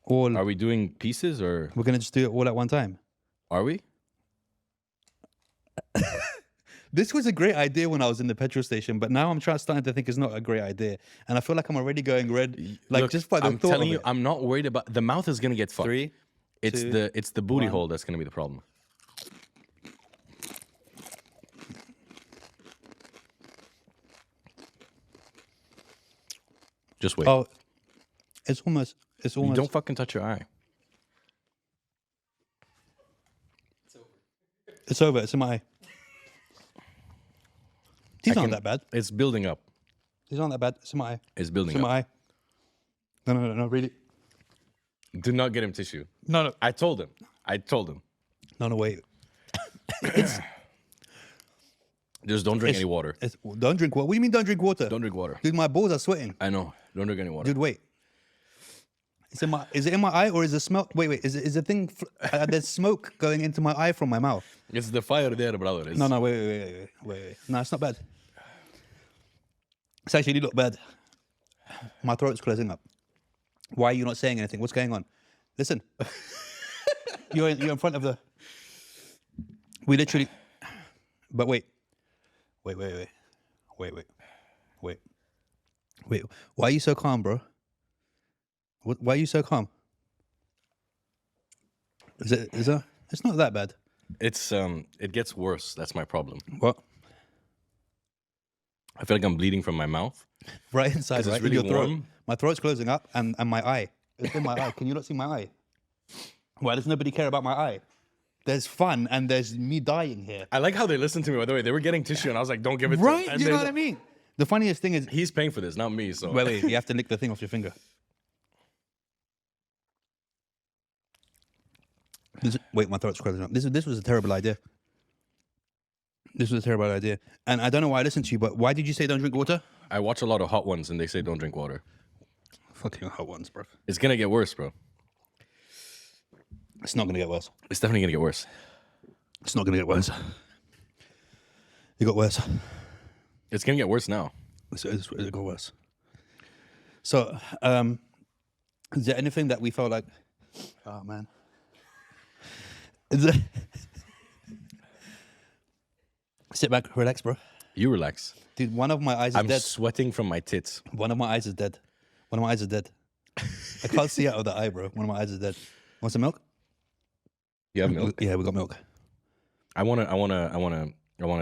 All Are we doing pieces or we're gonna just do it all at one time. are we? This was a great idea when I was in the petrol station, but now I'm starting to think it's not a great idea, and I feel like I'm already going red, like Look, just by the I'm thought telling of you, it. I'm not worried about the mouth is gonna get fucked. 3, It's 2, the booty 1. hole that's gonna be the problem. Just wait. Oh, it's almost. You don't fucking touch your eye. It's over. It's in my eye. These aren't that bad. It's building up. These aren't that bad. It's in my eye. It's building It's in up. my eye. No, really. Do not get him tissue. No. I told him. No, wait. Just don't drink any water. Don't drink water. What do you mean don't drink water? Don't drink water. Dude, my balls are sweating. I know. Don't drink any water. Dude, wait. Is it in my eye or is the smell? Wait. Is the thing? There's smoke going into my eye from my mouth. It's the fire there, brother. It's, No, wait. No, it's not bad. It's actually look bad. My throat's closing up. Why are you not saying anything? What's going on? Listen. You're in front of the. We literally. But wait. Wait, why are you so calm, bro? Why are you so calm? Is it? It's not that bad. It gets worse. That's my problem. What? I feel like I'm bleeding from my mouth. Right inside, right? It's really in your throat. warm. My throat's closing up, and my eye. It's in my eye. Can you not see my eye? Why does nobody care about my eye? There's fun, and there's me dying here. I like how they listened to me. By the way, they were getting tissue, and I was like, "Don't give it to him." Right? And You know what I mean? The funniest thing is, He's paying for this, not me. So wait, you have to lick the thing off your finger. Wait, my throat's closing up. This was a terrible idea. This was a terrible idea. And I don't know why I listened to you, but why did you say don't drink water? I watch a lot of hot ones, and they say don't drink water. Fucking hot ones, bro. It's gonna get worse, bro. It's not going to get worse. It's definitely gonna get worse. It's not going to get worse. It got worse. It's gonna get worse now. It got worse. So, is there anything that we felt like, oh man. Is there... Sit back, relax, bro. You relax. Dude, one of my eyes is I'm dead. sweating from my tits. One of my eyes is dead. One of my eyes is dead. I can't see out of the eye, bro. One of my eyes is dead. Want some milk? You have milk? Yeah, we got milk. I wanna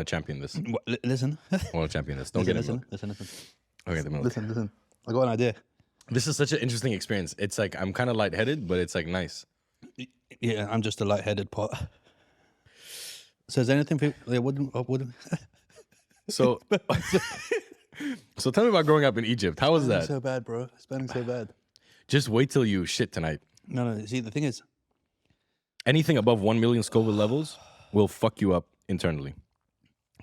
champion this. Listen. I wanna champion this. Don't get it milk. Listen. Okay, the milk. Listen. I got an idea. This is such an interesting experience. It's like I'm kind of lightheaded, but it's like nice. Yeah, I'm just a light-headed pot. So is there anything for you? Wouldn't. So, so tell me about growing up in Egypt. How was that? So bad, bro. It's burning so bad. Just wait till you shit tonight. No. See, the thing is, Anything above 1 million Scoville levels will fuck you up internally.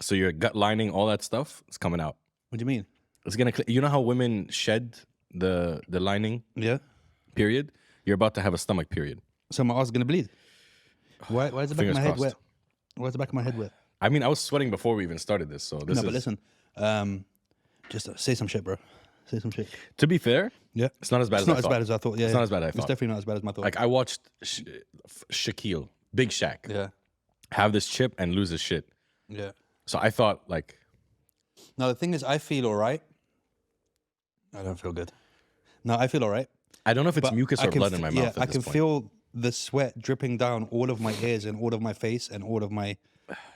So your gut lining, all that stuff, is coming out. what do you mean? It's gonna. You know how women shed the lining Yeah. period? You're about to have a stomach period. So my ass is gonna bleed. Why is the back of Fingers my head crossed. wet? Why is the back of my head wet? I mean, I was sweating before we even started this. So this No, is. but listen. Just say some shit, bro. Say some shit. To be fair, Yeah. it's not as bad It's as not I as thought. bad as I thought. Yeah. It's not as bad as I It's thought. definitely not as bad as my thought. Like I watched Shaquille, Big Shaq, yeah. have this chip and lose his shit. Yeah. So I thought like, No, the thing is, I feel all right. I don't feel good. No, I feel all right. I don't know if it's But mucus I or can blood in my f- mouth. Yeah, at I this can point. feel the sweat dripping down all of my ears and all of my face and all of my.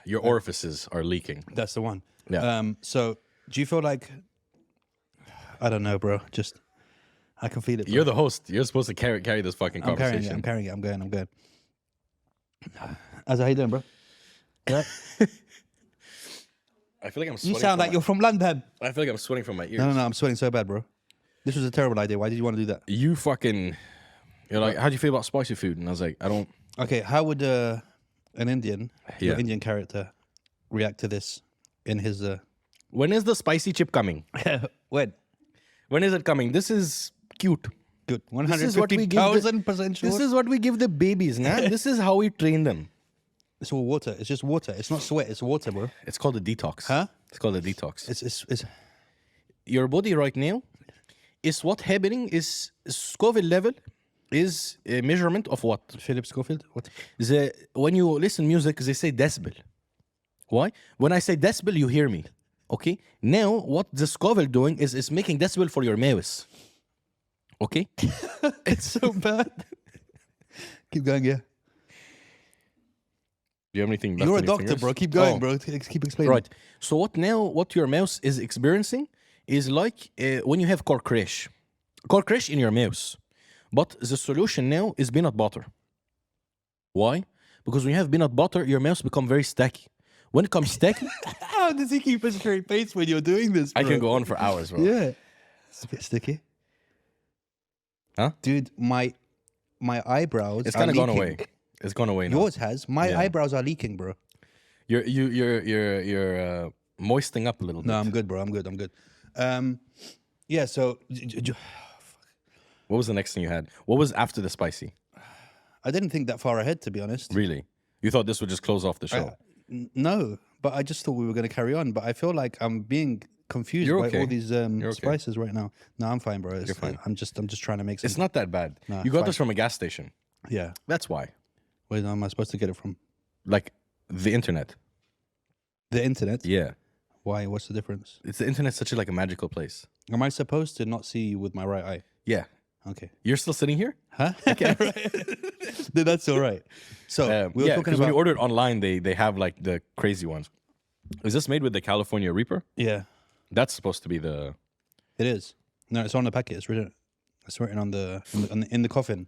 Your orifices are leaking. That's the one. Yeah. So, do you feel like? I don't know, bro. Just, I can feel it. Bro. You're the host. You're supposed to carry this fucking I'm carrying conversation. it. I'm carrying it. I'm going. As how you doing, bro? Yeah. I feel like I'm You sweating. sound like you're from London. I feel like I'm sweating from my ears. No. I'm sweating so bad, bro. This was a terrible idea. Why did you want to do that? You fucking. You're like, how do you feel about spicy food? And I was like, I don't. Okay, how would an Indian, your Yeah. Indian character, react to this in his? When is the spicy chip coming? When? When is it coming? This is cute. Good. This is what we give. 150,000% sure. This is what we give the babies, nah? This is how we train them. It's all water. It's just water. It's not sweat. It's water, bro. It's called a detox. Huh? It's called a detox. It's Your body right now is what happening is Scoville level is a measurement of what? Philip Schofield. What? When you listen music, they say decibel. Why? When I say decibel, you hear me. Okay? Now, what the Scoville doing is making decibel for your mouse. Okay? It's so bad. Keep going, yeah. Do you have anything left You're a in your doctor, fingers? bro. Keep going, Oh, bro. Keep explaining. Right. So what your mouse is experiencing is like when you have cork crash in your mouse. But the solution now is peanut butter. Why? Because when you have peanut butter, your mouse become very stacky. When it comes stacky, How does he keep a straight face when you're doing this, bro? I can go on for hours, bro. Yeah. It's a bit sticky. Huh? Dude, my eyebrows It's are kind of gone leaking. away. It's gone away now. Yours has. My Yeah. eyebrows are leaking, bro. You're moistening up a little bit. No, I'm good, bro. I'm good. Yeah, so What was the next thing you had? What was after the spicy? I didn't think that far ahead, to be honest. Really? You thought this would just close off the show? No, but I just thought we were going to carry on. But I feel like I'm being confused You're by okay. all these okay. spices right now. No, I'm fine, bro. You're fine. I'm just trying to make some. It's not that bad. No, you got fine. this from a gas station. Yeah. That's why. Where am I supposed to get it from? Like the internet. The internet. Yeah. Why? What's the difference? It's the internet's such a magical place. Am I supposed to not see you with my right eye? Yeah. Okay. You're still sitting here? Huh? Okay. Right. That's all right. So we were talking about when you order it online, they have like the crazy ones. Is this made with the California Reaper? Yeah, That's supposed to be the. it is. No, it's on the packet. It's written. It's written on the in the coffin,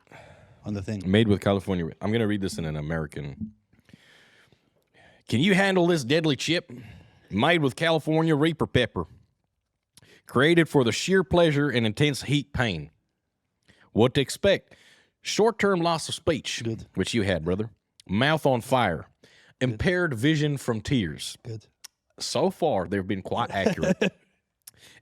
on the thing. Made with California. I'm gonna read this in an American. Can you handle this deadly chip? Made with California Reaper pepper. Created for the sheer pleasure and intense heat pain. What to expect? Short-term loss of speech, Good. which you had, brother. Mouth on fire. Impaired vision from tears. Good. So far, they've been quite accurate.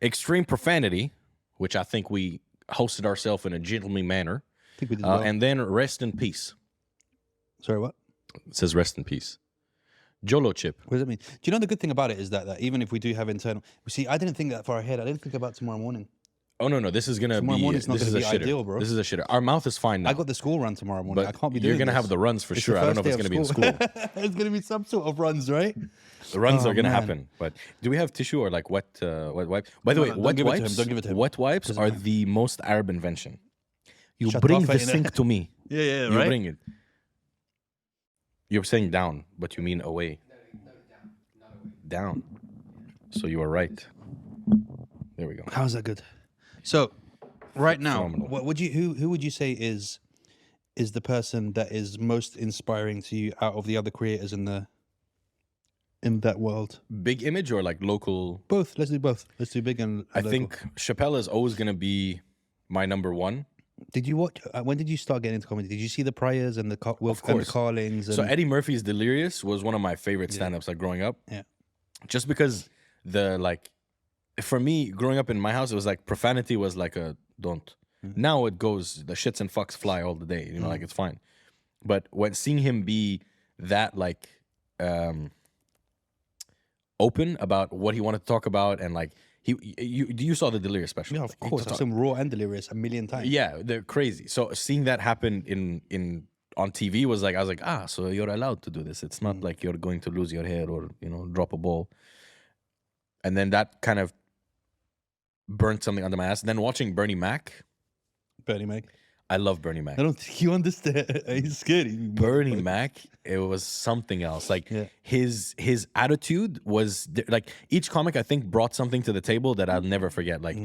Extreme profanity, which I think we hosted ourselves in a gentlemanly manner. I think we did well. And then rest in peace. Sorry, what? It says rest in peace. Jolo chip. What does that mean? Do you know the good thing about it is that even if we do have internal, see, I didn't think that far ahead. I didn't think about tomorrow morning. Oh, no. This is going to be... Tomorrow morning's not this is gonna a be shitter. ideal, bro. This is a shitter. Our mouth is fine now. I got the school run tomorrow morning. But I can't be doing you're going to this. have the runs for It's sure. the I don't know if first it's day going to be in of school. It's going to be some sort of runs, right? The runs Oh, are going to man. happen. But do we have tissue or like wet wipes? By the way, No, don't wet give it to him, wipes, don't give it to him. wet wipes Doesn't are matter. the most Arab invention. You Shut bring off the it in sink it. to me. Yeah, You bring it. You're saying down, but you mean away. Down. So you are right. There we go. How's that good? So, right now, Phenomenal. what would you who would you say is the person that is most inspiring to you out of the other creators in that world? Big image or like local? Both. Let's do both. Let's do big and I local. think Chappelle is always going to be my number one. Did you watch? When did you start getting into comedy? Did you see the Priors and the and the course. Carlings? And, So Eddie Murphy's Delirious was one of my favorite stand-ups like growing up. Yeah. Just because for me, growing up in my house, it was like profanity was like a don't. Now it goes, the shits and fucks fly all the day, you know, like it's fine. But when seeing him be that open about what he wanted to talk about and like you saw the Delirious special. yeah, of course. I've seen Raw and Delirious a million times. Yeah, they're crazy. So seeing that happen in on TV was like, I was like, so you're allowed to do this. It's not like you're going to lose your head or, you know, drop a ball. And then that kind of burnt something under my ass. Then watching Bernie Mac. Bernie Mac. I love Bernie Mac. I don't think you understand. He's scary. Bernie Mac, it was something else. Like his attitude was like each comic I think brought something to the table that I'll never forget. Like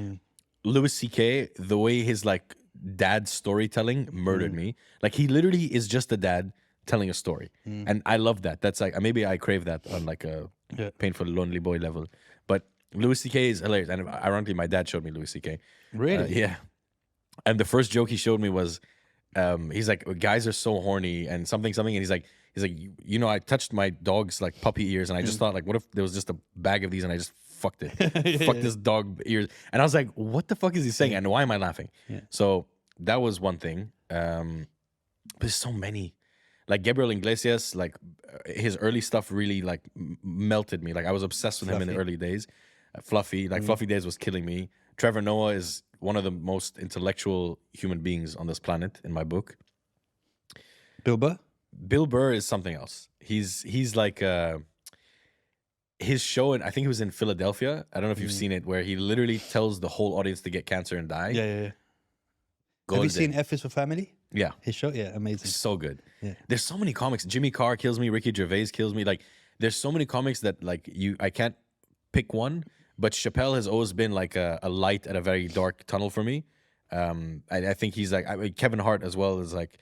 Louis C.K., the way his like dad storytelling murdered me. Like he literally is just a dad telling a story, and I love that. That's like maybe I crave that on like a painful lonely boy level. But Louis C.K. is hilarious, and ironically, my dad showed me Louis C.K. Really? Yeah. And the first joke he showed me was, he's like, guys are so horny and something, and he's like, you know, I touched my dog's like puppy ears, and I just thought like, what if there was just a bag of these and I just fucked it, fucked this dog ears, and I was like, what the fuck is he saying, and why am I laughing? So that was one thing. But there's so many, like Gabriel Iglesias, like his early stuff really like melted me. Like I was obsessed with him in the early days. Fluffy, like Fluffy Days was killing me. Trevor Noah is one of the most intellectual human beings on this planet in my book. Bill Burr? Bill Burr is something else. He's like his show, and I think he was in Philadelphia. I don't know if you've seen it, where he literally tells the whole audience to get cancer and die. Yeah. Have you seen F is for Family? Yeah. His show? Yeah, amazing. So good. Yeah. There's so many comics. Jimmy Carr kills me. Ricky Gervais kills me. Like there's so many comics that like I can't pick one. But Chappelle has always been like a light at a very dark tunnel for me. I think he's like Kevin Hart as well is like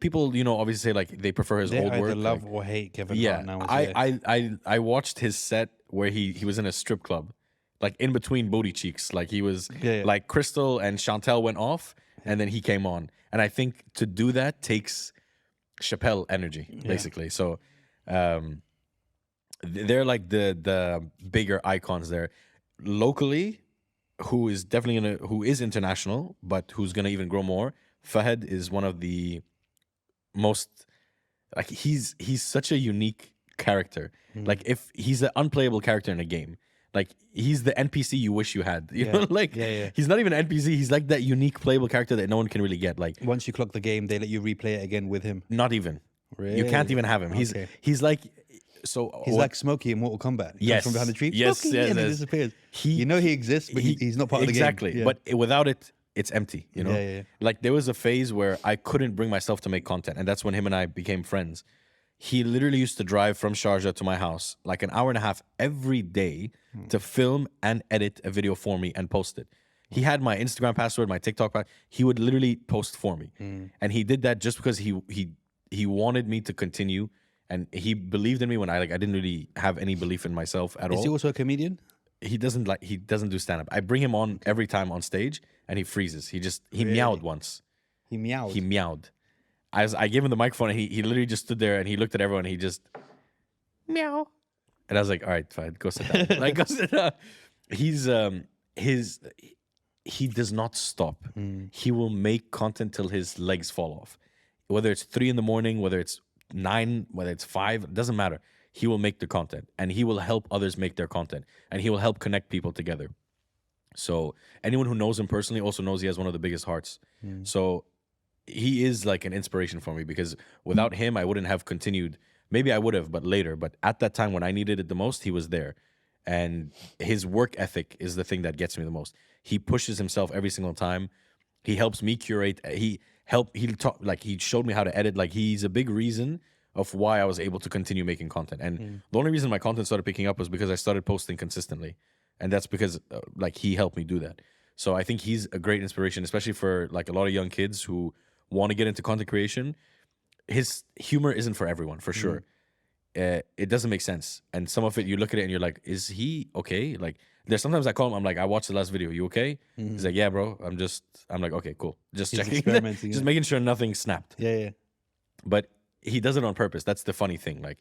people, you know, obviously say like they prefer his old work. They love like, or hate Kevin yeah, Hart now. I watched his set where he was in a strip club, like in between booty cheeks. Like he was like Crystal and Chantel went off, and then he came on. And I think to do that takes Chappelle energy, basically. So. They're like the bigger icons there. Locally, who is international, but who's gonna even grow more. Fahad is one of the most, like he's such a unique character. Like if he's an unplayable character in a game, like he's the NPC you wish you had. You know, like he's not even an NPC. He's like that unique playable character that no one can really get. Like once you clock the game, they let you replay it again with him. Not even. Really? You can't even have him. He's like. So He's like Smokey in Mortal Kombat. He comes from behind the tree. Yes, Smokey, yes, and he yes. disappears. He- you know he exists, but he's not part of the game. Exactly. Yeah. But without it, it's empty, you know? Yeah, yeah, yeah. Like there was a phase where I couldn't bring myself to make content. And that's when him and I became friends. He literally used to drive from Sharjah to my house like an hour and a half every day to film and edit a video for me and post it. He had my Instagram password, my TikTok password. He would literally post for me. And he did that just because he wanted me to continue, and he believed in me when I didn't really have any belief in myself at all. Is he also a comedian? He doesn't do stand up. I bring him on every time on stage and he freezes. He meowed once. He meowed. He meowed. I gave him the microphone and he literally just stood there and he looked at everyone and he just meow. And I was like, all right, fine, go sit down. Like go sit down. He does not stop. He will make content till his legs fall off. Whether it's 3 a.m, whether it's 9, whether it's 5, it doesn't matter. He will make the content and he will help others make their content and he will help connect people together. So anyone who knows him personally also knows he has one of the biggest hearts. So he is like an inspiration for me because without him, I wouldn't have continued. Maybe I would have, but later. But at that time when I needed it the most, he was there. And his work ethic is the thing that gets me the most. He pushes himself every single time. He helps me curate. He showed me how to edit. Like he's a big reason of why I was able to continue making content. And the only reason my content started picking up was because I started posting consistently. And that's because he helped me do that. So I think he's a great inspiration, especially for like a lot of young kids who want to get into content creation. His humor isn't for everyone, for sure. It doesn't make sense. And some of it, you look at it and you're like, is he okay? Like there's sometimes I call him, I'm like, I watched the last video. You okay? He's like, yeah, bro. I'm like, okay, cool. Just checking. Experimenting. Just making sure nothing snapped. Yeah, yeah. But he does it on purpose. That's the funny thing. Like,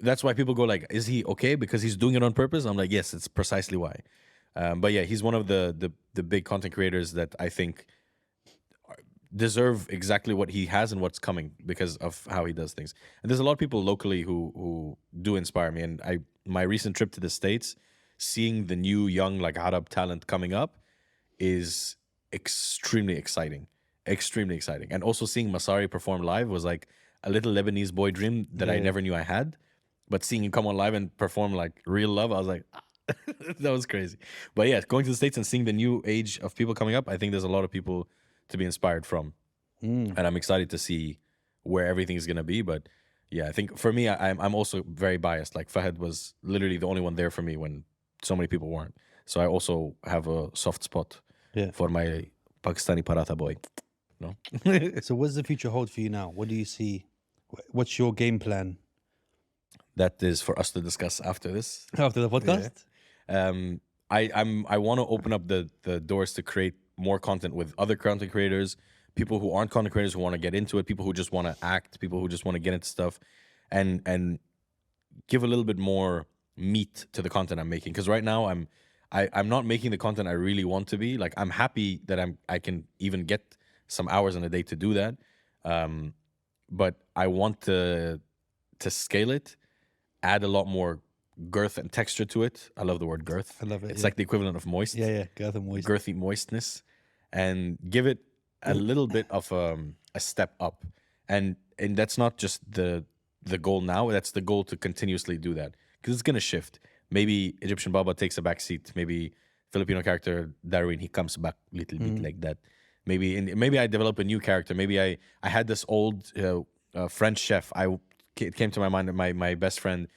that's why people go like, is he okay? Because he's doing it on purpose? I'm like, yes, it's precisely why. But yeah, he's one of the big content creators that I think deserve exactly what he has and what's coming because of how he does things. And there's a lot of people locally who do inspire me. And my recent trip to the States, seeing the new young like Arab talent coming up is extremely exciting. Extremely exciting. And also seeing Masari perform live was like a little Lebanese boy dream that I never knew I had. But seeing him come on live and perform like Real Love, I was like, that was crazy. But yeah, going to the States and seeing the new age of people coming up, I think there's a lot of people to be inspired from. And I'm excited to see where everything is going to be. But yeah, I think for me, I'm also very biased. Like Fahad was literally the only one there for me when so many people weren't. So I also have a soft spot for my Pakistani paratha boy. No. So what does the future hold for you now? What do you see? What's your game plan? That is for us to discuss after this. After the podcast? I want to open up the doors to create more content with other content creators, people who aren't content creators who want to get into it, people who just want to act, people who just want to get into stuff, and give a little bit more meat to the content I'm making. Because right now I'm not making the content I really want to be. Like I'm happy that I can even get some hours in a day to do that, but I want to scale it, add a lot more girth and texture to it. I love the word girth. I love it. It's like the equivalent of moist. Yeah, girth and moist. Girthy moistness, and give it a little bit of a step up. And that's not just the goal now. That's the goal to continuously do that because it's gonna shift. Maybe Egyptian Baba takes a back seat. Maybe Filipino character Darwin, he comes back a little bit like that. Maybe I develop a new character. Maybe I had this old French chef. It came to my mind. My best friend.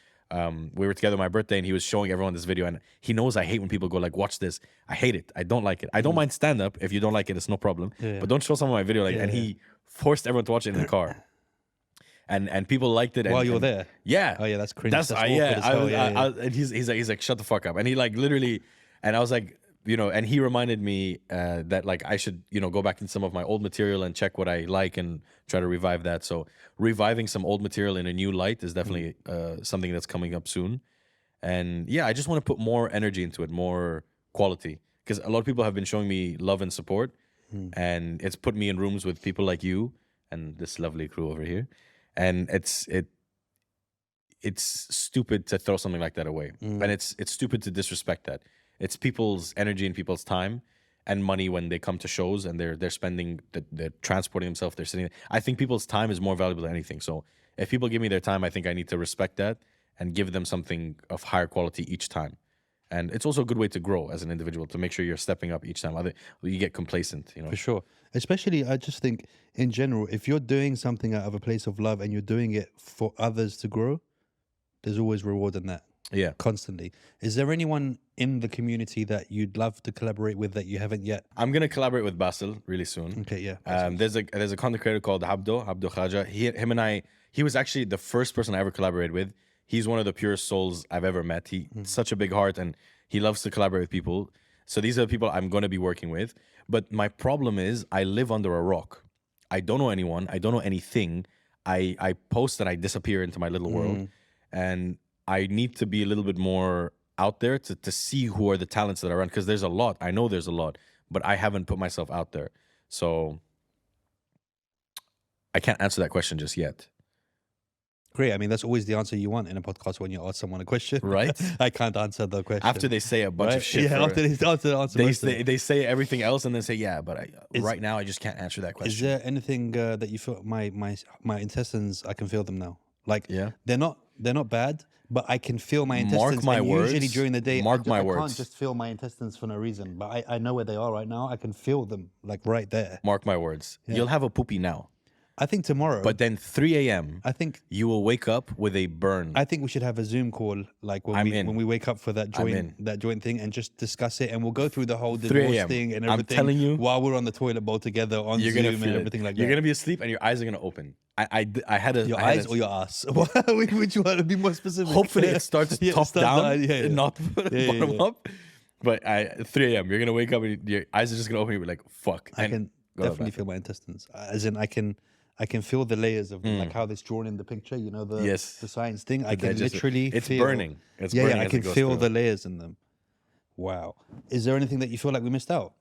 We were together on my birthday and he was showing everyone this video, and he knows I hate when people go like, watch this. I hate it. I don't like it. I don't mind stand up. If you don't like it, it's no problem. But don't show someone my video like. And he forced everyone to watch it in the car. And people liked it. While you were there. Yeah. Oh yeah, that's cringe. That's awkward as hell. And he's like, shut the fuck up. And he like literally, and I was like, and he reminded me that like I should, go back in some of my old material and check what I like and try to revive that. So reviving some old material in a new light is definitely something that's coming up soon. And yeah, I just want to put more energy into it, more quality. Because a lot of people have been showing me love and support. And it's put me in rooms with people like you and this lovely crew over here. And it's stupid to throw something like that away. And it's stupid to disrespect that. It's people's energy and people's time and money when they come to shows and they're spending, they're transporting themselves, they're sitting. I think people's time is more valuable than anything. So if people give me their time, I think I need to respect that and give them something of higher quality each time. And it's also a good way to grow as an individual, to make sure you're stepping up each time. Other you get complacent, you know. For sure. Especially, I just think in general, if you're doing something out of a place of love and you're doing it for others to grow, there's always reward in that. Yeah. Constantly. Is there anyone in the community that you'd love to collaborate with that you haven't yet? I'm gonna collaborate with Basil really soon. Okay, yeah. There's a content creator called Abdo Khaja. Him and I. He was actually the first person I ever collaborated with. He's one of the purest souls I've ever met. He such a big heart, and he loves to collaborate with people. So these are the people I'm going to be working with. But my problem is I live under a rock. I don't know anyone. I don't know anything. I post and I disappear into my little world. And I need to be a little bit more out there to see who are the talents that are around. Because there's a lot. I know there's a lot. But I haven't put myself out there. So I can't answer that question just yet. Great. I mean, that's always the answer you want in a podcast when you ask someone a question. Right? I can't answer the question. After they say a bunch of shit. Yeah, after they answer they say everything else and then say, yeah, but right now I just can't answer that question. Is there anything that you feel my intestines? I can feel them now. Like they're not bad, but I can feel my intestines. Mark my words. Usually during the day, I can't just feel my intestines for no reason. But I know where they are right now. I can feel them like right there. Mark my words. You'll have a poopy now. I think tomorrow. But then 3 a.m. I think you will wake up with a burn. I think we should have a Zoom call, like when we wake up for that joint thing, and just discuss it, and we'll go through the whole divorce thing and everything. I'm telling you, while we're on the toilet bowl together on Zoom and everything like that. You're gonna be asleep and your eyes are gonna open. I had a your eyes or your ass. Which one to be more specific? Hopefully it starts top down, not bottom up. But 3 a.m. you're gonna wake up and your eyes are just gonna open. You're like, fuck. I can definitely feel my intestines, as in I can feel the layers of like how it's drawn in the picture, you know, the science thing. I can literally it's feel, burning. It's burning. I can feel the layers in them. Wow. Is there anything that you feel like we missed out?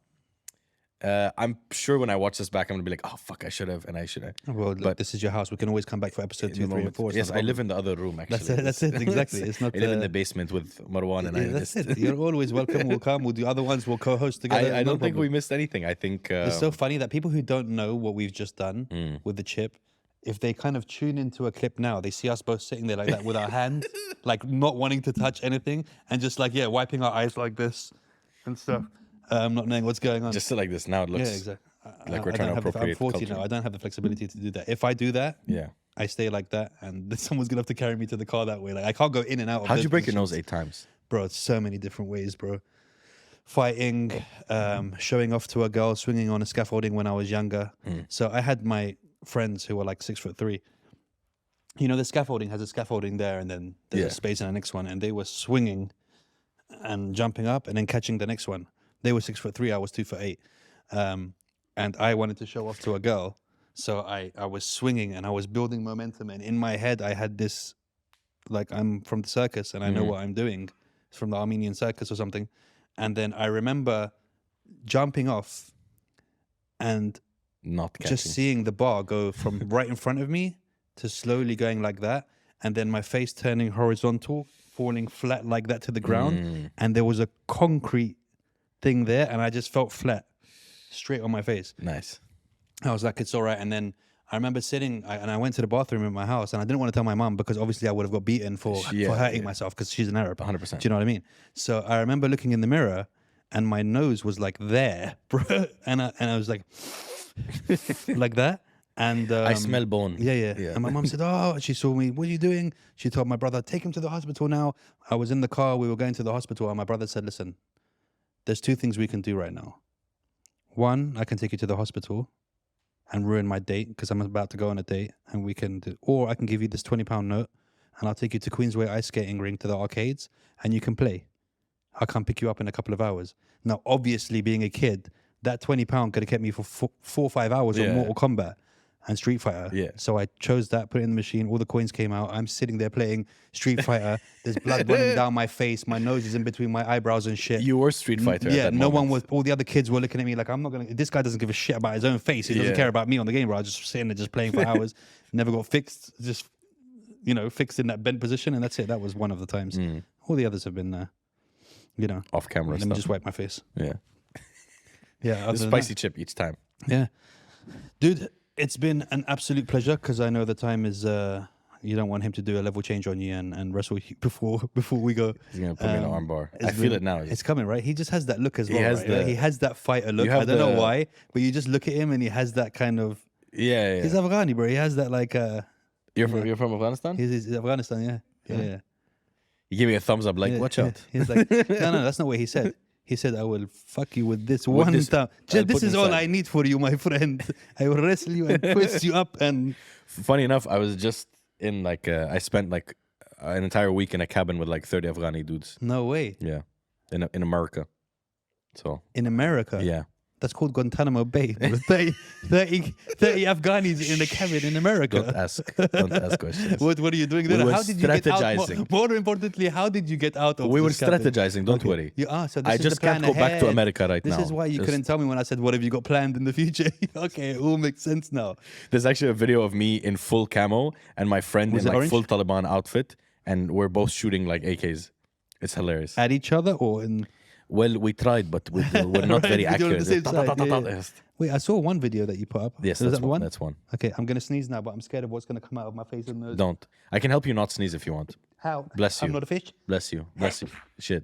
I'm sure when I watch this back, I'm gonna be like, oh fuck, I should have, and I should have. Well, look, this is your house. We can always come back for episode 2, 3, and 4. Yes, I live in the other room actually. That's it. Exactly. It's not. I live in the basement with Marwan and I. That's it. You're always welcome. We'll come. We'll do other ones. We'll co-host together. I don't think we missed anything. I think it's so funny that people who don't know what we've just done with the chip, if they kind of tune into a clip now, they see us both sitting there like that with our hands, like not wanting to touch anything, and just like wiping our eyes like this and stuff. Not knowing what's going on. Just sit like this. Now it looks exactly. like we're trying to appropriate I'm 40 culture. now. I don't have the flexibility to do that. If I do that, I stay like that, and someone's gonna have to carry me to the car that way. Like I can't go in and out. How'd you break your nose 8 times? Bro, it's so many different ways, bro. Fighting, showing off to a girl, swinging on a scaffolding when I was younger. So I had my friends who were like 6'3". You know, the scaffolding has a scaffolding there, and then there's a space in the next one, and they were swinging and jumping up and then catching the next one. They were 6'3", I was 2'8". And I wanted to show off to a girl, so I was swinging and I was building momentum, and in my head I had this, like, I'm from the circus and I know what I'm doing. It's from the Armenian circus or something. And then I remember jumping off and not catching. Just seeing the bar go from right in front of me to slowly going like that, and then my face turning horizontal, falling flat like that to the ground, and there was a concrete thing there, and I just felt flat, straight on my face. Nice. I was like, it's all right. And then I remember sitting, and I went to the bathroom in my house, and I didn't want to tell my mom because obviously I would have got beaten for hurting myself because she's an Arab. 100%. Do you know what I mean? So I remember looking in the mirror, and my nose was like there, bro, and I was like, like that. And I smell bone. Yeah. And my mom said, oh, she saw me. What are you doing? She told my brother, take him to the hospital now. I was in the car. We were going to the hospital. And my brother said, listen, there's 2 things we can do right now. One, I can take you to the hospital and ruin my date because I'm about to go on a date, and we can do, or I can give you this £20 note and I'll take you to Queensway Ice Skating Ring to the arcades and you can play. I'll come pick you up in a couple of hours. Now, obviously, being a kid, that £20 could have kept me for 4 or 5 hours on Mortal Kombat and Street Fighter. Yeah. So I chose that, put it in the machine. All the coins came out. I'm sitting there playing Street Fighter. There's blood running down my face. My nose is in between my eyebrows and shit. You were Street Fighter. Yeah. At that no moment. one was. All the other kids were looking at me like, I'm not gonna. This guy doesn't give a shit about his own face. He doesn't care about me on the game. Bro, I was just sitting there, just playing for hours. Never got fixed. Just, fixed in that bent position, and that's it. That was one of the times. All the others have been, off camera. Let me just wipe my face. Yeah. Yeah. The spicy chip each time. Yeah. Dude, it's been an absolute pleasure because I know the time is you don't want him to do a level change on you and wrestle you before we go. He's gonna put me in an armbar. I It's feel been- it now. It's coming, right? He just has that look as He well. has Right? He has that fighter look. I have don't know the- why, but you just look at him and he has that kind of. Yeah. He's Afghani, bro. He has that like. You're from Afghanistan? He's Afghanistan, yeah. You give me a thumbs up, like, Yeah, watch yeah. out. He's like, no, that's not what he said. He said, I will fuck you with this one this- time. I'll This put is all inside. I need for you, my friend. I will wrestle you and twist you up and. Funny enough, I was just in like I spent like an entire week in a cabin with like 30 Afghani dudes. No way. Yeah, in America. So In America. yeah, That's called Guantanamo Bay. There were 30 Afghanis in the cabin in America. don't ask questions. What are you doing We there? were How did you get out? strategizing. More importantly, how did you get out of We were this cabin? strategizing. Don't worry. You are. So this I is just the plan can't go back to ahead. America right This now. is why you Just- couldn't tell me when I said, what have you got planned in the future? Okay, it all makes sense now. There's actually a video of me in full camo and my friend Was in it like orange? full Taliban outfit, and we're both shooting like AKs. It's hilarious. At each other or in... Well, we tried, but we're not very Right, you're on the accurate. same side, yeah, yeah. Yes, Wait, I saw one video that you put up. Yes, Was that's that one. one? That's one. Okay, I'm going to sneeze now, but I'm scared of what's going to come out of my face and nose. Don't. I can help you not sneeze if you want. How? Bless you. I'm not a fish? Bless you. Bless you. Shit.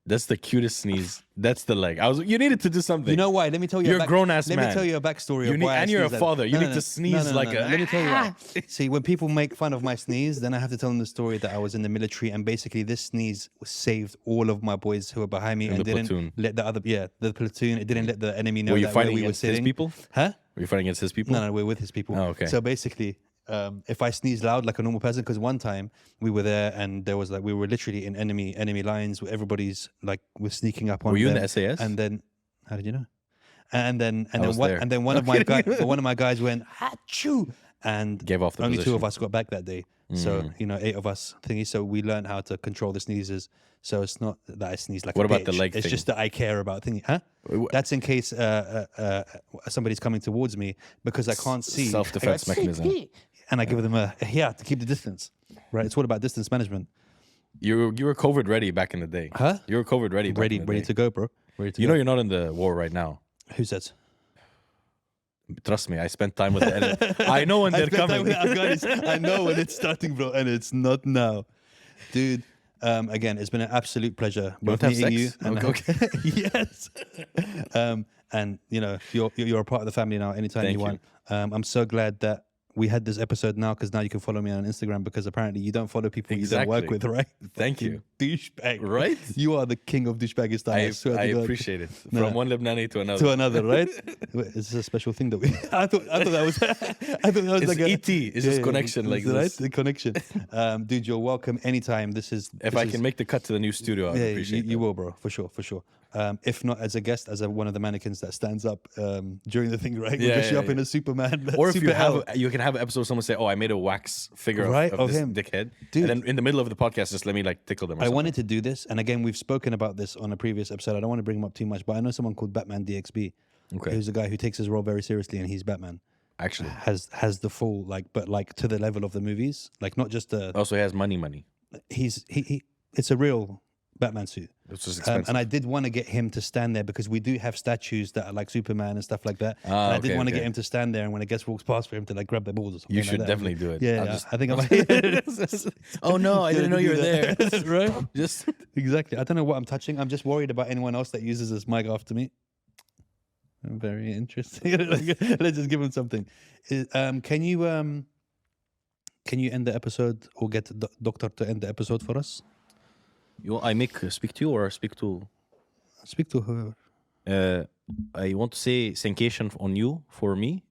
That's the cutest sneeze. That's the leg. You needed to do something. You know why? Let me tell you. You're a grown-ass Let me man. tell you a backstory You of need- why. I and you're a sneeze like father. that. You No, need no, to no. sneeze No, no, like no, no. a- Let me tell you why. See, when people make fun of my sneeze, then I have to tell them the story that I was in the military, and basically this sneeze saved all of my boys who were behind me In and the didn't platoon. let the platoon. It didn't let the enemy know Were you that where fighting we were against his sitting. people? Huh? Were you fighting against his people? No, we're with his people. Oh, okay. So basically, if I sneeze loud like a normal person, because one time we were there and there was like we were literally in enemy lines where everybody's like was sneaking up on. Were you in them. the SAS? And then, how did you know? And then there. one of my guys, one of my guys went achoo, and Gave off the only two position. of us got back that day. So 8 of us thingy. So we learned how to control the sneezes. So it's not that I sneeze like What a about the bitch. leg It's thing? just that I care about thingy. Huh? That's in case somebody's coming towards me because I can't see. Self-defense I go, mechanism. and I give them a to keep the distance. Right, it's all about distance management. You were COVID ready back in the day. Huh? You were COVID ready. Back Ready, in the ready day. to go, bro. Ready to You go. know you're not in the war right now. Who says? Trust me, I spent time with the enemy. I know when they're coming. I know when it's starting, bro, and it's not now, dude. Again, it's been an absolute pleasure both want to have meeting sex? you. And Okay. yes. And you know, you're a part of the family now. Anytime Thank you want. I'm so glad that we had this episode now because now you can follow me on Instagram because apparently you don't follow people you don't work Exactly. with, right? Thank you. Douchebag. Right? You are the king of douchebagistan. I swear I to God. appreciate it. No. From one Lebanese to another. To another, right? Wait, is this a special thing that we? I thought that was. I thought that was It's like a ET. It's just connection like right? this. The connection, dude. You're welcome anytime. If If I can make the cut to the new studio, I would appreciate you that. will, bro, for sure, for sure. If not as a guest, as one of the mannequins that stands up during the thing, right? We'll Yeah, dress you yeah, up in a Superman. Or if you Super have, L. you can have an episode. Someone say, "Oh, I made a wax figure Right, of of this him. dickhead," Dude. and then in the middle of the podcast, just let me like tickle them. Or I something. wanted to do this, and again, we've spoken about this on a previous episode. I don't want to bring him up too much, but I know someone called Batman DXB, Okay. who's a guy who takes his role very seriously, and he's Batman. Actually, Has the full but to the level of the movies, like not just the. also he has money. He it's a real Batman suit. It's just expensive. And I did want to get him to stand there because we do have statues that are like Superman and stuff like that. And I did okay, want to okay. get him to stand there, and when a guest walks past, for him to like grab their balls or something. You like should that. definitely do it. Yeah, I'll yeah. just- I think I might. Oh no, I didn't know you were there. Right? Just Exactly. I don't know what I'm touching. I'm just worried about anyone else that uses this mic after me. Very interesting. Let's just give him something. Can you end the episode or get the doctor to end the episode for us? I speak to you or speak to. Speak to her. I want to say thancation on you for me.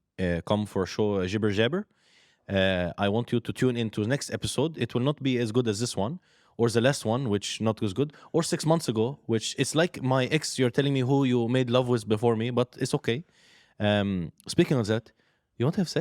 Come for show Jibber. I want you to tune into the next episode. It will not be as good as this one, or the last one, which not as good, or 6 months ago, which it's like my ex. You're telling me who you made love with before me, but it's okay. Speaking of that, you want to have sex?